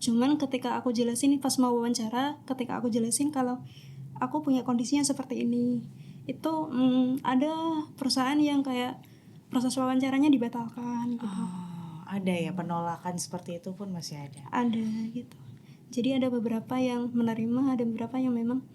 Cuman ketika aku jelasin pas mau wawancara, ketika aku jelasin kalau aku punya kondisinya seperti ini, itu ada perusahaan yang kayak proses wawancaranya dibatalkan gitu. Ada ya penolakan seperti itu pun masih ada. Ada gitu. Jadi ada beberapa yang menerima, ada beberapa yang memang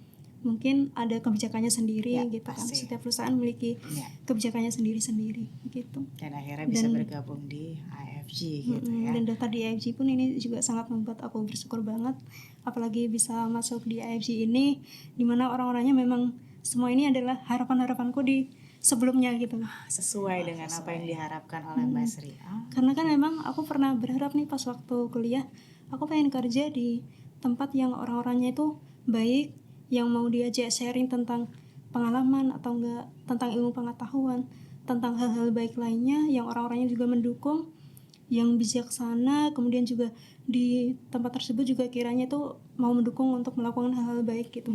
mungkin ada kebijakannya sendiri gitu kan. Setiap perusahaan memiliki kebijakannya sendiri-sendiri gitu. Dan akhirnya bisa bergabung di IFG gitu ya. Dan daftar di IFG pun ini juga sangat membuat aku bersyukur banget. Apalagi bisa masuk di IFG ini, dimana orang-orangnya memang semua ini adalah harapan-harapanku di sebelumnya gitu. Sesuai dengan apa yang diharapkan oleh Mbak Sri. Karena kan memang aku pernah berharap nih pas waktu kuliah, aku pengen kerja di tempat yang orang-orangnya itu baik, yang mau diajak sharing tentang pengalaman atau enggak tentang ilmu pengetahuan, tentang hal-hal baik lainnya, yang orang-orangnya juga mendukung, yang bijaksana, kemudian juga di tempat tersebut juga kiranya tuh mau mendukung untuk melakukan hal-hal baik gitu.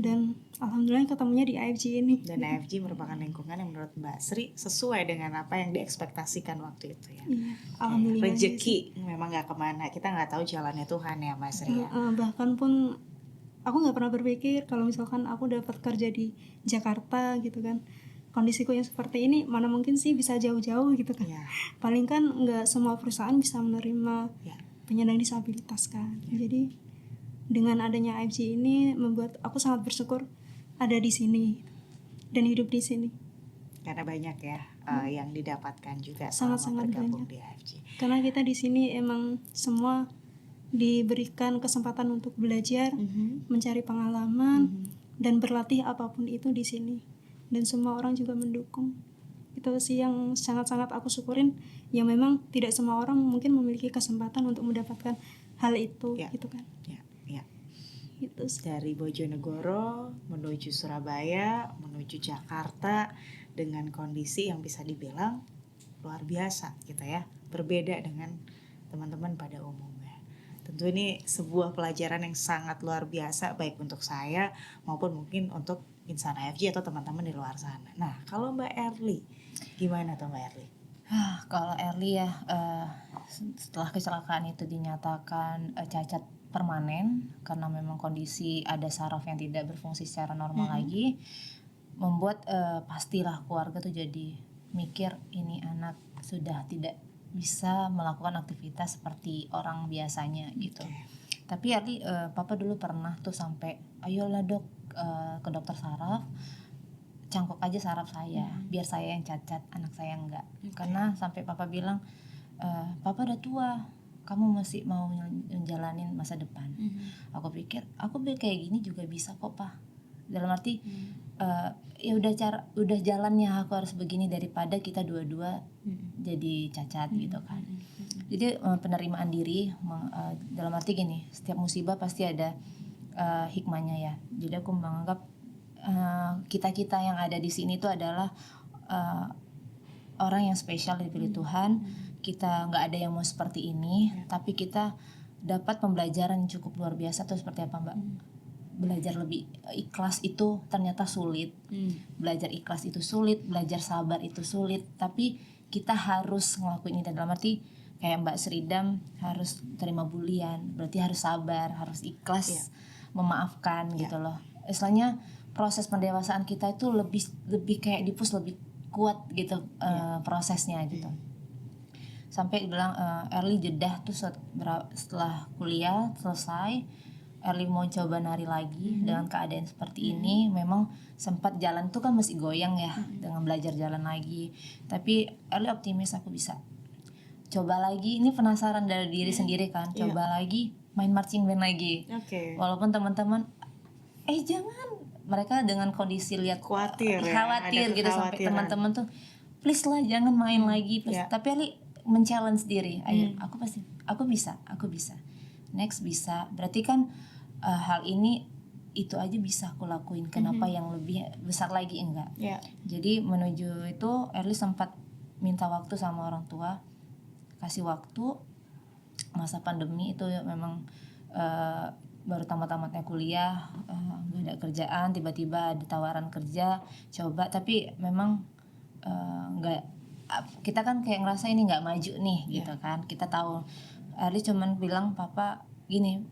Dan alhamdulillah ketemunya di AFG ini. Dan AFG merupakan lingkungan yang menurut Mbak Sri sesuai dengan apa yang diekspektasikan waktu itu ya. Iya, alhamdulillah. Rezeki memang nggak kemana, kita nggak tahu jalannya Tuhan ya Mbak Sri ya. Bahkan pun aku nggak pernah berpikir kalau misalkan aku dapat kerja di Jakarta gitu kan, kondisiku yang seperti ini mana mungkin sih bisa jauh-jauh gitu kan. Ya. Paling kan nggak semua perusahaan bisa menerima Ya. penyandang disabilitas kan. Jadi dengan adanya AFG ini membuat aku sangat bersyukur ada di sini dan hidup di sini. Karena banyak ya yang didapatkan juga Sangat-sangat selama bergabung banyak. di AFG. Karena kita di sini emang semua diberikan kesempatan untuk belajar, mencari pengalaman, dan berlatih apapun itu di sini. Dan semua orang juga mendukung. Itu sih yang sangat-sangat aku syukurin. Yang memang tidak semua orang mungkin memiliki kesempatan untuk mendapatkan hal itu, gitu kan. Ya. Gitu sih. Dari Bojonegoro menuju Surabaya, menuju Jakarta dengan kondisi yang bisa dibilang luar biasa gitu ya. Berbeda dengan teman-teman pada umumnya. Tentu ini sebuah pelajaran yang sangat luar biasa baik untuk saya maupun mungkin untuk insan AFG atau teman-teman di luar sana. Nah, kalau Mbak Erli, gimana tuh Mbak Erli? Kalau Erli ya, setelah kecelakaan itu dinyatakan cacat permanen karena memang kondisi ada saraf yang tidak berfungsi secara normal lagi, membuat pastilah keluarga tuh jadi mikir ini anak sudah tidak bisa melakukan aktivitas seperti orang biasanya gitu. Tapi Erli, papa dulu pernah tuh sampai ayolah dok ke dokter saraf, cangkok aja saraf saya biar saya yang cacat, anak saya enggak. Karena sampai papa bilang papa udah tua, kamu masih mau menjalanin masa depan. Aku pikir aku kayak gini juga bisa kok pak, dalam arti ya udah jalannya aku harus begini daripada kita dua-dua jadi cacat gitu kan. Jadi penerimaan diri dalam arti gini, setiap musibah pasti ada hikmahnya ya. Jadi aku menganggap kita yang ada di sini itu adalah orang yang spesial dipilih Tuhan. Kita nggak ada yang mau seperti ini, tapi kita dapat pembelajaran yang cukup luar biasa. Tuh seperti apa Mbak? Belajar lebih ikhlas itu ternyata sulit. Belajar ikhlas itu sulit, belajar sabar itu sulit. Tapi kita harus ngelakuin itu, dalam arti kayak Mbak Sridam harus terima bulian, berarti harus sabar, harus ikhlas, memaafkan gitu loh. Istilahnya proses pendewasaan kita itu lebih kayak dipus lebih kuat gitu prosesnya gitu. Sampai bilang Erli jedah tuh setelah kuliah selesai, Erli mau coba nari lagi dengan keadaan seperti ini. Memang sempat jalan tuh kan masih goyang ya dengan belajar jalan lagi. Tapi Erli optimis aku bisa. Coba lagi, ini penasaran dari diri sendiri kan. Coba lagi main marching band lagi. Walaupun teman-teman jangan, mereka dengan kondisi lihat khawatir gitu sampai teman-teman tuh please lah jangan main lagi please. Tapi Erli men-challenge diri, ayo aku bisa next bisa, berarti kan hal ini itu aja bisa aku lakuin, kenapa yang lebih besar lagi enggak. Jadi menuju itu Erli sempat minta waktu sama orang tua, kasih waktu. Masa pandemi itu memang baru tamat-tamatnya kuliah, gak ada kerjaan, tiba-tiba ada tawaran kerja, coba, tapi memang nggak, kita kan kayak ngerasa ini nggak maju nih gitu kan. Kita tahu Erli cuman bilang papa gini,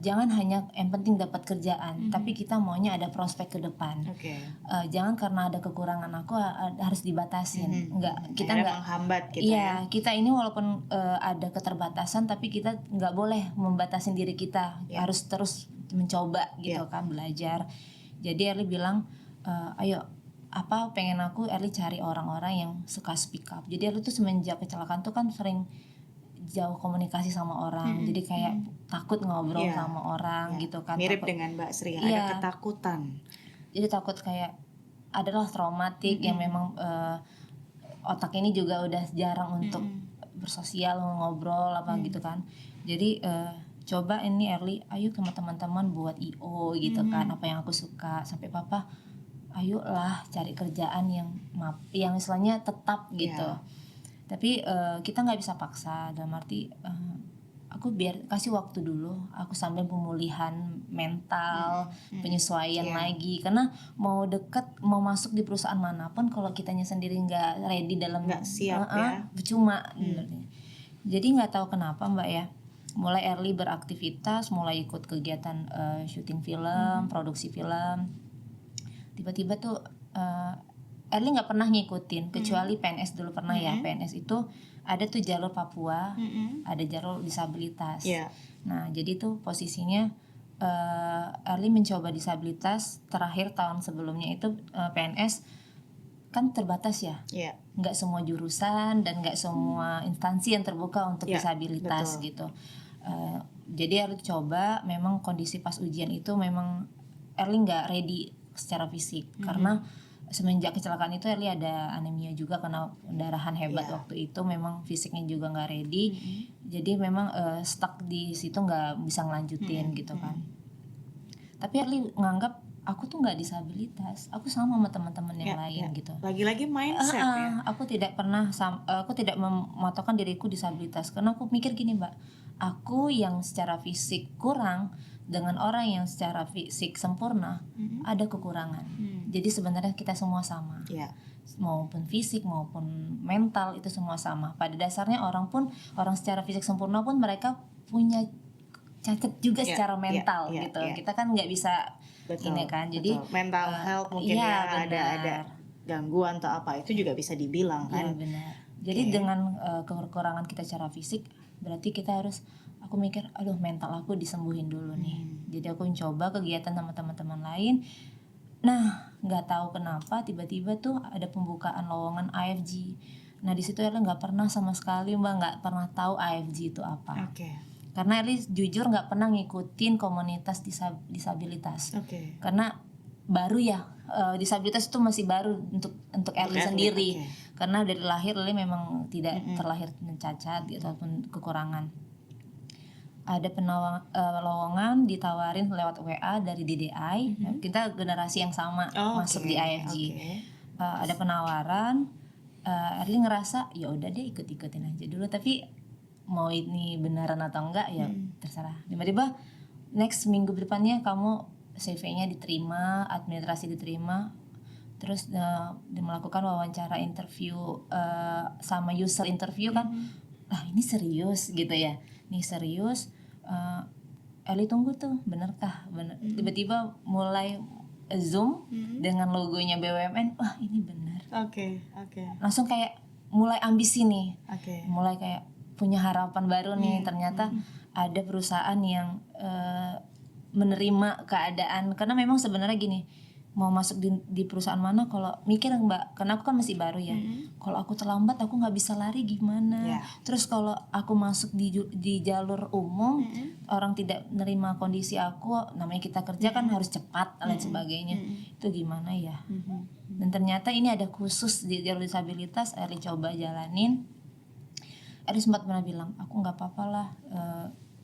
jangan hanya yang penting dapat kerjaan, tapi kita maunya ada prospek ke depan. Jangan karena ada kekurangan aku harus dibatasin. Kita nggak menghambat gitu ya. Kita ini walaupun ada keterbatasan, tapi kita nggak boleh membatasin diri kita. Harus terus mencoba gitu kan, belajar. Jadi Erli bilang ayo apa pengen aku Erli cari orang-orang yang suka speak up. Jadi Erli tuh semenjak kecelakaan tuh kan sering jauh komunikasi sama orang, jadi kayak takut ngobrol sama orang gitu kan. Mirip takut, dengan Mbak Sri, ada ketakutan. Jadi takut kayak adalah traumatik yang memang otak ini juga udah jarang untuk bersosial, ngobrol apa gitu kan. Jadi coba ini Erli, ayo sama teman-teman buat IO gitu kan, apa yang aku suka. Sampai papa ayolah cari kerjaan yang istilahnya tetap gitu. Tapi kita nggak bisa paksa, dalam arti aku biar kasih waktu dulu, aku sambil pemulihan mental, penyesuaian lagi, karena mau deket, mau masuk di perusahaan manapun kalau kitanya sendiri nggak ready dalam, nggak siap ya. percuma. Jadi nggak tahu kenapa Mbak ya, mulai early beraktivitas, mulai ikut kegiatan syuting film, produksi film, tiba-tiba tuh early nggak pernah ngikutin, kecuali PNS dulu pernah ya. PNS itu ada tuh jalur Papua, ada jalur disabilitas. Nah jadi tuh posisinya early mencoba disabilitas. Terakhir tahun sebelumnya itu PNS kan terbatas ya, nggak semua jurusan dan nggak semua instansi yang terbuka untuk disabilitas gitu. Jadi Erli coba, memang kondisi pas ujian itu memang Erli nggak ready secara fisik, karena semenjak kecelakaan itu Erli ada anemia juga karena pendarahan hebat waktu itu, memang fisiknya juga nggak ready. Jadi memang stuck di situ, nggak bisa ngelanjutin gitu kan. Tapi Erli nganggap aku tuh nggak disabilitas, aku sama teman-teman yang lain gitu. Lagi-lagi mindset ya. Aku tidak pernah aku tidak mematokkan diriku disabilitas, karena aku mikir gini Mbak, aku yang secara fisik kurang dengan orang yang secara fisik sempurna ada kekurangan. Jadi sebenarnya kita semua sama, maupun fisik maupun mental itu semua sama. Pada dasarnya orang secara fisik sempurna pun mereka punya cacat juga secara mental gitu. Kita kan nggak bisa ini kan. Jadi mental health mungkin ada gangguan atau apa itu juga bisa dibilang kan. Benar. Jadi dengan kekurangan kita secara fisik, berarti kita harus, aku mikir, aduh mental aku disembuhin dulu nih. Jadi aku mencoba kegiatan sama teman-teman lain. Nah, nggak tahu kenapa tiba-tiba tuh ada pembukaan lowongan AFG. Nah di situ Erli nggak pernah sama sekali Mbak, nggak pernah tahu AFG itu apa. Karena Erli jujur nggak pernah ngikutin komunitas disabilitas. Karena baru ya, disabilitas itu masih baru untuk Erli sendiri. Karena dari lahir Erli memang tidak terlahir cacat gitu, ataupun kekurangan. Ada lowongan ditawarin lewat WA dari DDI. Kita generasi yang sama masuk di AFG. Ada penawaran, Erli ngerasa ya udah deh ikut-ikutin aja dulu, tapi mau ini beneran atau enggak ya terserah. Tiba-tiba next minggu depannya kamu CV-nya diterima, administrasi diterima, terus melakukan wawancara interview sama user interview kan. Ini serius gitu ya, ini serius. Eli tunggu tuh, benerkah? Tiba-tiba mulai Zoom dengan logonya BUMN, wah ini bener. Langsung kayak mulai ambisi nih, mulai kayak punya harapan baru nih. Ternyata ada perusahaan yang menerima keadaan, karena memang sebenarnya gini, mau masuk di perusahaan mana, kalau mikir Mbak, karena aku kan masih baru ya, kalau aku terlambat aku nggak bisa lari gimana. Terus kalau aku masuk di jalur umum, orang tidak menerima kondisi aku, namanya kita kerja kan harus cepat dan sebagainya, itu gimana ya. Dan ternyata ini ada khusus di jalur disabilitas. Erli coba jalanin. Erli sempat pernah bilang, aku nggak apa-apa lah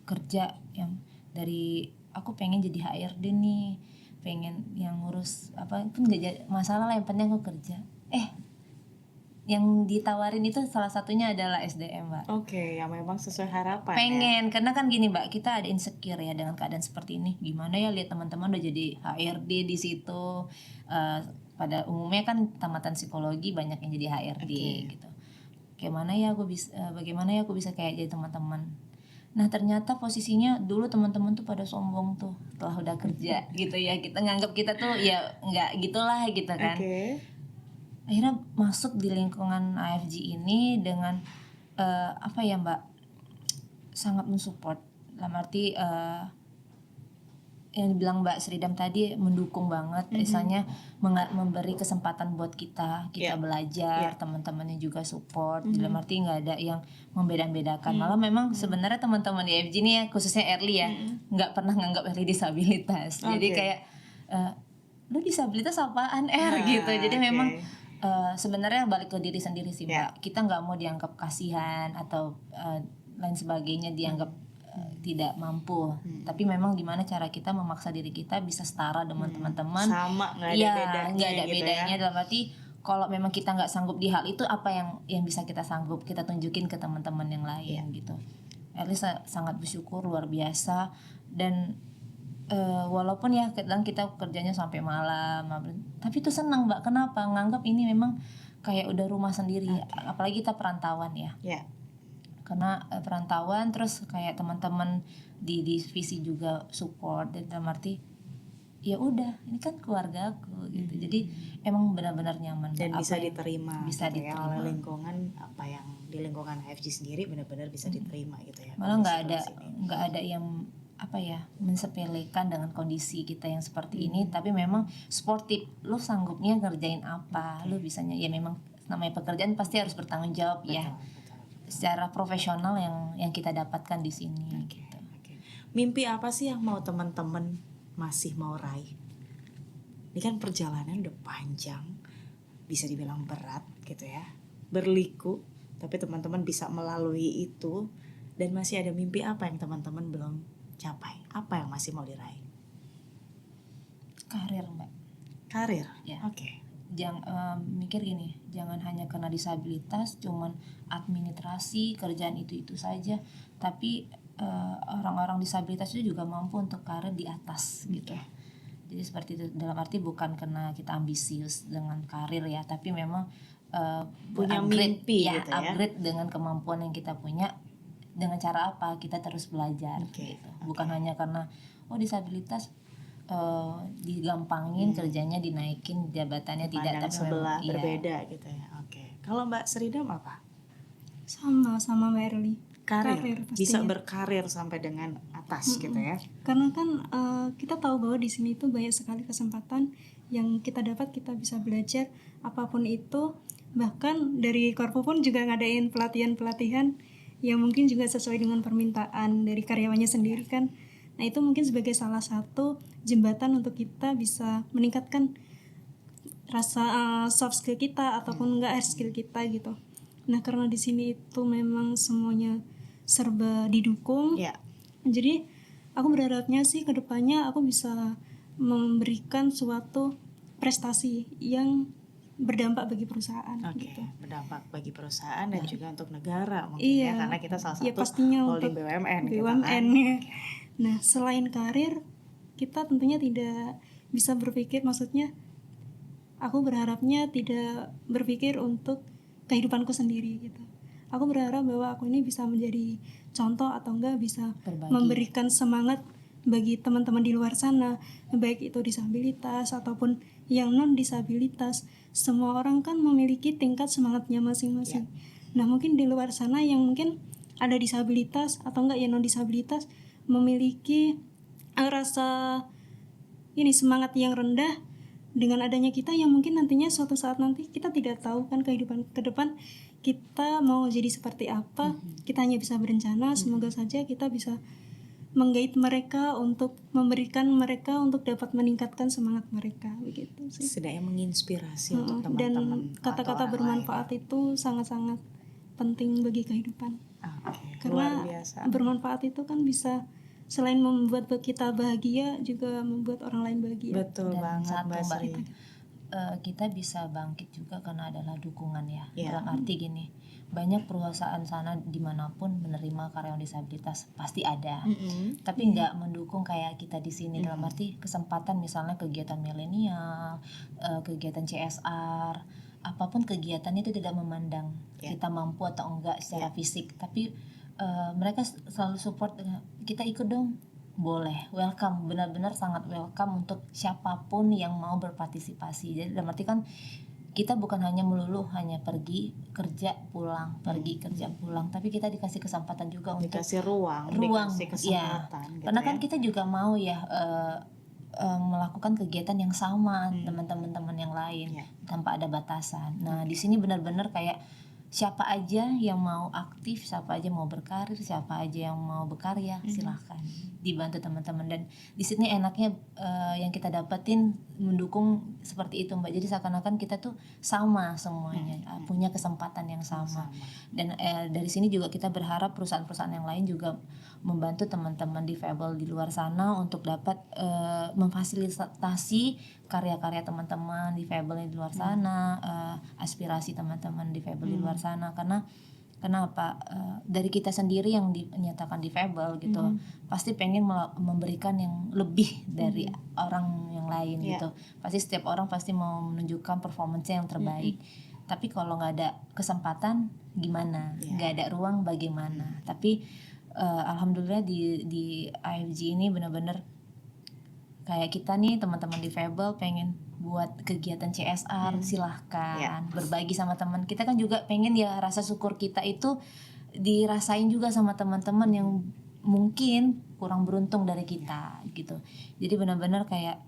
kerja yang dari, aku pengen jadi HRD nih, pengen yang ngurus apa pun gak masalah lah, yang penting aku kerja. Yang ditawarin itu salah satunya adalah SDM Mbak. Yang memang sesuai harapan. Pengen, karena kan gini Mbak, kita ada insecure ya dengan keadaan seperti ini. Gimana ya lihat teman-teman udah jadi HRD di situ. Pada umumnya kan tamatan psikologi banyak yang jadi HRD gitu. Bagaimana ya aku bisa kayak jadi teman-teman. Nah ternyata posisinya dulu teman-teman tuh pada sombong tuh setelah udah kerja gitu ya, kita nganggap kita tuh ya nggak gitulah gitu kan. Akhirnya masuk di lingkungan AFG ini dengan apa ya Mbak, sangat mensupport, dalam arti yang dibilang Mbak Sridam tadi, mendukung banget. Misalnya memberi kesempatan buat kita belajar, teman-temannya juga support. Dalam arti nggak ada yang membeda-bedakan. Malah memang sebenarnya teman-teman di AFG ini ya, khususnya Erli ya, nggak pernah nganggap Erli disabilitas. Jadi kayak lu disabilitas apaan gitu. Jadi memang sebenarnya balik ke diri sendiri sih Mbak. Kita nggak mau dianggap kasihan atau lain sebagainya, dianggap tidak mampu, tapi memang gimana cara kita memaksa diri kita bisa setara dengan teman-teman, sama, nggak ada bedanya, nggak ada gitu bedanya ya. Dalam arti kalau memang kita nggak sanggup di hal itu, apa yang bisa kita sanggup, kita tunjukin ke teman-teman yang lain gitu. sangat bersyukur luar biasa. Dan walaupun ya kadang kita kerjanya sampai malam, tapi itu senang Mbak. Kenapa? Nganggap ini memang kayak udah rumah sendiri. Apalagi kita perantauan ya. Karena perantauan, terus kayak teman-teman di divisi juga support, dan dalam arti ya udah ini kan keluarga aku gitu. Jadi emang benar-benar nyaman dan apa bisa yang diterima bisa gitu ya, oleh diterima. lingkungan, apa yang di lingkungan HFG sendiri benar-benar bisa diterima gitu ya. Malah kondisi-kondisi nggak ada yang apa ya mensepelekan dengan kondisi kita yang seperti ini, tapi memang sportif. Lu sanggupnya ngerjain apa, lu bisanya ya, memang namanya pekerjaan pasti harus bertanggung jawab ya, secara profesional yang kita dapatkan di sini. Gitu. Mimpi apa sih yang mau teman-teman masih mau raih? Ini kan perjalanan udah panjang, bisa dibilang berat gitu ya, berliku, tapi teman-teman bisa melalui itu. Dan masih ada mimpi apa yang teman-teman belum capai? Apa yang masih mau diraih? Karir Mbak. Karir? Ya. Oke. Jangan mikir gini, jangan hanya karena disabilitas cuman administrasi kerjaan itu saja, tapi orang-orang disabilitas itu juga mampu untuk karir di atas gitu. Jadi seperti itu, dalam arti bukan karena kita ambisius dengan karir ya, tapi memang punya upgrade, mimpi ya, gitu ya. upgrade dengan kemampuan yang kita punya. Dengan cara apa? Kita terus belajar gitu. Bukan hanya karena disabilitas digampangin kerjanya, dinaikin jabatannya, tidak, tapi sebelah memang, berbeda gitu ya. Kalau Mbak Sridam apa? Sama Mbak Erli. Karir bisa berkarir sampai dengan atas gitu ya. Karena kan kita tahu bahwa di sini tuh banyak sekali kesempatan yang kita dapat, kita bisa belajar apapun itu. Bahkan dari Korpo pun juga ngadain pelatihan-pelatihan yang mungkin juga sesuai dengan permintaan dari karyawannya sendiri kan. Nah itu mungkin sebagai salah satu jembatan untuk kita bisa meningkatkan rasa soft skill kita ataupun enggak hard skill kita gitu. Nah karena di sini itu memang semuanya serba didukung. Jadi aku berharapnya sih kedepannya aku bisa memberikan suatu prestasi yang berdampak bagi perusahaan. Gitu. Berdampak bagi perusahaan dan juga untuk negara mungkin ya, karena kita salah satu pastinya holding untuk BUMN. Nah selain karir, kita tentunya tidak bisa berpikir, maksudnya aku berharapnya tidak berpikir untuk kehidupanku sendiri gitu. Aku berharap bahwa aku ini bisa menjadi contoh atau enggak bisa memberikan semangat bagi teman-teman di luar sana, baik itu disabilitas ataupun yang non disabilitas. Semua orang kan memiliki tingkat semangatnya masing-masing. Nah mungkin di luar sana yang mungkin ada disabilitas atau enggak yang non disabilitas memiliki rasa semangat yang rendah. Dengan adanya kita yang mungkin nantinya suatu saat nanti kita tidak tahu kan kehidupan ke depan kita mau jadi seperti apa. Kita hanya bisa berencana, semoga saja kita bisa menggait mereka untuk memberikan mereka untuk dapat meningkatkan semangat mereka begitu sih. Setidaknya menginspirasi untuk teman-teman. Dan kata-kata bermanfaat itu sangat-sangat penting bagi kehidupan. Karena luar biasa. Bermanfaat itu kan bisa selain membuat kita bahagia juga membuat orang lain bahagia. Betul. Dan banget Mbak Sri. Kita bisa bangkit juga karena adalah dukungan ya. Dalam arti gini, banyak perusahaan sana dimanapun menerima karyawan disabilitas pasti ada, tapi nggak mendukung kayak kita di sini. Dalam arti kesempatan misalnya kegiatan milenial, kegiatan CSR, apapun kegiatannya itu tidak memandang kita mampu atau enggak secara fisik, tapi mereka selalu support kita, ikut dong, boleh, welcome, benar-benar sangat welcome untuk siapapun yang mau berpartisipasi. Jadi dalam arti kan kita bukan hanya melulu hanya pergi kerja pulang, pergi kerja pulang, tapi kita dikasih kesempatan juga untuk dikasih ruang dikasih kesempatan gitu karena kan kita juga mau melakukan kegiatan yang sama teman-teman yang lain tanpa ada batasan. Nah di sini benar-benar kayak siapa aja yang mau aktif, siapa aja mau berkarir, siapa aja yang mau berkarya, silahkan dibantu teman-teman. Dan di sini enaknya yang kita dapetin mendukung seperti itu Mbak. Jadi seakan-akan kita tuh sama semuanya, punya kesempatan yang sama. Dan dari sini juga kita berharap perusahaan-perusahaan yang lain juga membantu teman-teman difabel di luar sana untuk dapat memfasilitasi karya-karya teman-teman difabel di luar sana, aspirasi teman-teman difabel di luar sana. Karena Kenapa? Dari kita sendiri yang dinyatakan difabel gitu, pasti pengen memberikan yang lebih dari orang yang lain gitu. Pasti setiap orang pasti mau menunjukkan performance-nya yang terbaik. Tapi kalau nggak ada kesempatan gimana? Nggak ada ruang bagaimana? Tapi alhamdulillah di AFG ini benar-benar kayak kita nih teman-teman difabel pengen buat kegiatan CSR, silahkan berbagi sama teman. Kita kan juga pengen ya rasa syukur kita itu dirasain juga sama teman-teman yang mungkin kurang beruntung dari kita gitu. Jadi benar-benar kayak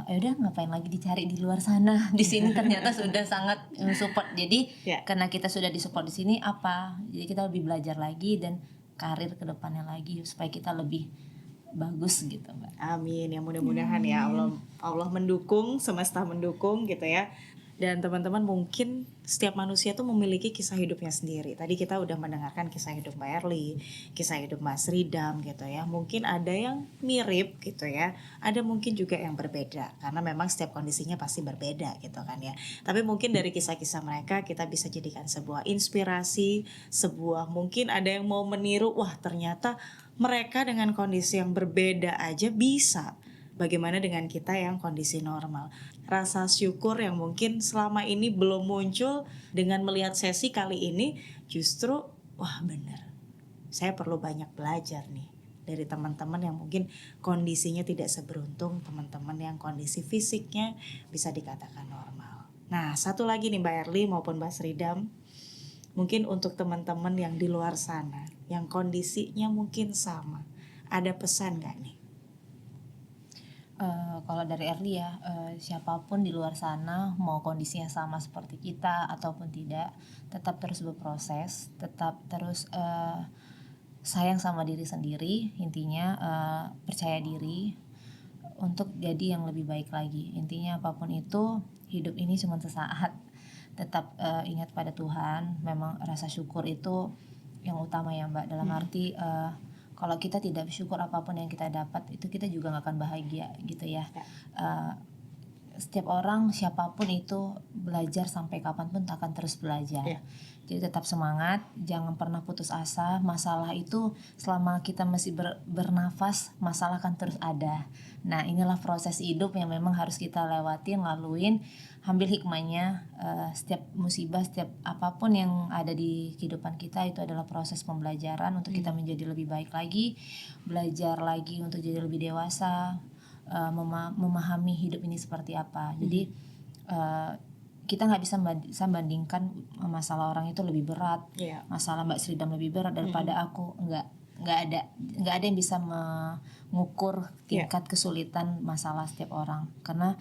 ya udah ngapain lagi dicari di luar sana, di sini ternyata sudah sangat support. Jadi karena kita sudah disupport di sini jadi kita lebih belajar lagi dan karir kedepannya lagi supaya kita lebih bagus gitu Mbak. Amin, ya mudah-mudahan ya Allah mendukung, semesta mendukung gitu ya. Dan teman-teman, mungkin setiap manusia tuh memiliki kisah hidupnya sendiri. Tadi kita udah mendengarkan kisah hidup Mbak Erly, kisah hidup Mas Ridam gitu ya. Mungkin ada yang mirip gitu ya, ada mungkin juga yang berbeda. Karena memang setiap kondisinya pasti berbeda gitu kan ya. Tapi mungkin dari kisah-kisah mereka kita bisa jadikan sebuah inspirasi, sebuah mungkin ada yang mau meniru, wah ternyata mereka dengan kondisi yang berbeda aja bisa. Bagaimana dengan kita yang kondisi normal? Rasa syukur yang mungkin selama ini belum muncul, dengan melihat sesi kali ini justru wah benar. Saya perlu banyak belajar nih dari teman-teman yang mungkin kondisinya tidak seberuntung teman-teman yang kondisi fisiknya bisa dikatakan normal. Nah, satu lagi nih Mbak Erly maupun Mbak Ridam, mungkin untuk teman-teman yang di luar sana yang kondisinya mungkin sama, ada pesan gak nih? Kalau dari Erly ya, siapapun di luar sana mau kondisinya sama seperti kita ataupun tidak, tetap terus berproses, tetap terus sayang sama diri sendiri, intinya percaya diri untuk jadi yang lebih baik lagi. Intinya apapun itu, hidup ini cuma sesaat. Tetap ingat pada Tuhan. Memang rasa syukur itu yang utama ya Mbak, dalam arti kalau kita tidak bersyukur apapun yang kita dapat, itu kita juga gak akan bahagia gitu ya. Setiap orang siapapun itu belajar sampai kapanpun akan terus belajar. Jadi tetap semangat, jangan pernah putus asa. Masalah itu selama kita masih bernafas, masalah kan terus ada. Nah inilah proses hidup yang memang harus kita lewatin, laluin. Ambil hikmahnya, setiap musibah, setiap apapun yang ada di kehidupan kita itu adalah proses pembelajaran untuk kita menjadi lebih baik lagi, belajar lagi untuk jadi lebih dewasa, memahami hidup ini seperti apa. Jadi kita nggak bisa bandingkan masalah orang itu lebih berat, masalah Mbak Ridam lebih berat daripada aku. Nggak ada yang bisa mengukur tingkat kesulitan masalah setiap orang, karena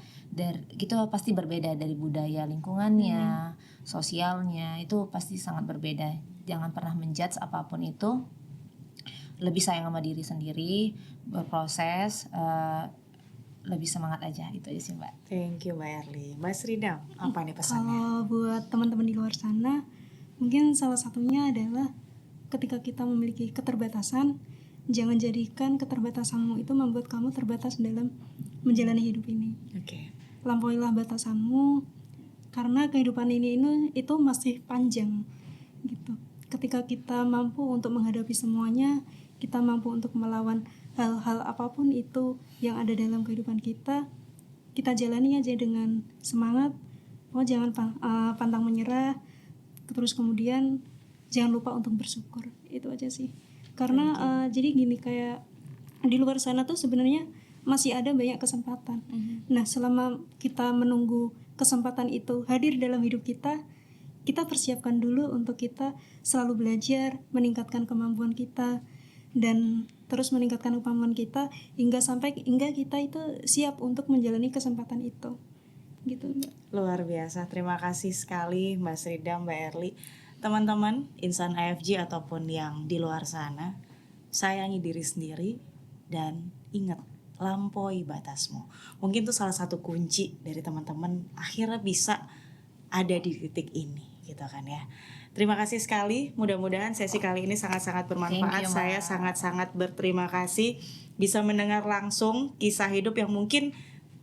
itu pasti berbeda dari budaya lingkungannya, sosialnya, itu pasti sangat berbeda. Jangan pernah menjudge apapun itu, lebih sayang sama diri sendiri, berproses, lebih semangat aja, itu aja sih Mbak. Thank you Mbak Erly. Mas Ridam, apa nih pesannya? Kalau buat teman-teman di luar sana, mungkin salah satunya adalah ketika kita memiliki keterbatasan, jangan jadikan keterbatasanmu itu membuat kamu terbatas dalam menjalani hidup ini. Lampauilah batasanmu, karena kehidupan ini itu masih panjang gitu. Ketika kita mampu untuk menghadapi semuanya, kita mampu untuk melawan hal-hal apapun itu yang ada dalam kehidupan kita jalani aja dengan semangat. Jangan pantang menyerah, terus kemudian jangan lupa untuk bersyukur. Itu aja sih. Karena jadi gini, kayak di luar sana tuh sebenarnya masih ada banyak kesempatan. Nah, selama kita menunggu kesempatan itu hadir dalam hidup kita persiapkan dulu untuk kita selalu belajar, meningkatkan kemampuan kita, dan terus meningkatkan kemampuan kita hingga kita itu siap untuk menjalani kesempatan itu. Gitu Mbak. Luar biasa. Terima kasih sekali Mbak Ridam, Mbak Erly. Teman-teman insan AFG ataupun yang di luar sana, sayangi diri sendiri dan ingat, lampaui batasmu. Mungkin itu salah satu kunci dari teman-teman akhirnya bisa ada di titik ini gitu kan ya. Terima kasih sekali, mudah-mudahan sesi kali ini sangat-sangat bermanfaat. Saya sangat-sangat berterima kasih bisa mendengar langsung kisah hidup yang mungkin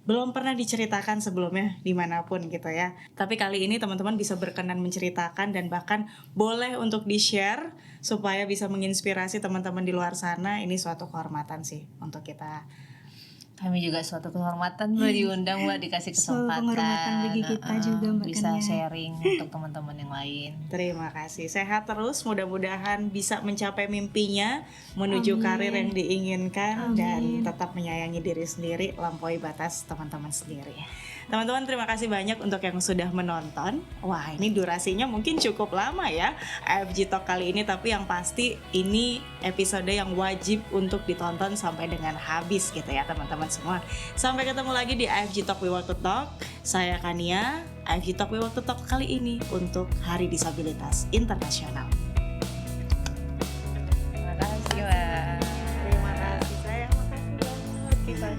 belum pernah diceritakan sebelumnya dimanapun gitu ya. Tapi kali ini teman-teman bisa berkenan menceritakan dan bahkan boleh untuk di-share supaya bisa menginspirasi teman-teman di luar sana. Ini suatu kehormatan sih untuk kita. Kami juga suatu kehormatan Mbak diundang, Mbak, dikasih Suatu kesempatan. penghormatan bagi kita juga, Mbak bisa Kania. sharing untuk teman-teman yang lain. Terima kasih. Sehat terus, mudah-mudahan bisa mencapai mimpinya menuju karir yang diinginkan dan tetap menyayangi diri sendiri, lampaui batas teman-teman sendiri. Teman-teman, terima kasih banyak untuk yang sudah menonton. Wah, ini durasinya mungkin cukup lama ya AFG Talk kali ini, tapi yang pasti ini episode yang wajib untuk ditonton sampai dengan habis gitu ya teman-teman semua. Sampai ketemu lagi di AFG Talk We Walk to Talk. Saya Kania, AFG Talk We Walk to Talk kali ini untuk Hari Disabilitas Internasional. Terima kasih, Mbak. Terima kasih sayang, makasih banget kita.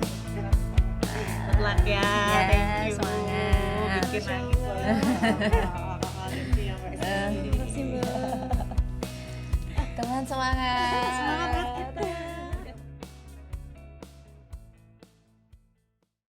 Good luck ya, thank you. Semangat. Bikin nangis loh. Terima kasih, Mbak. Teman semangat.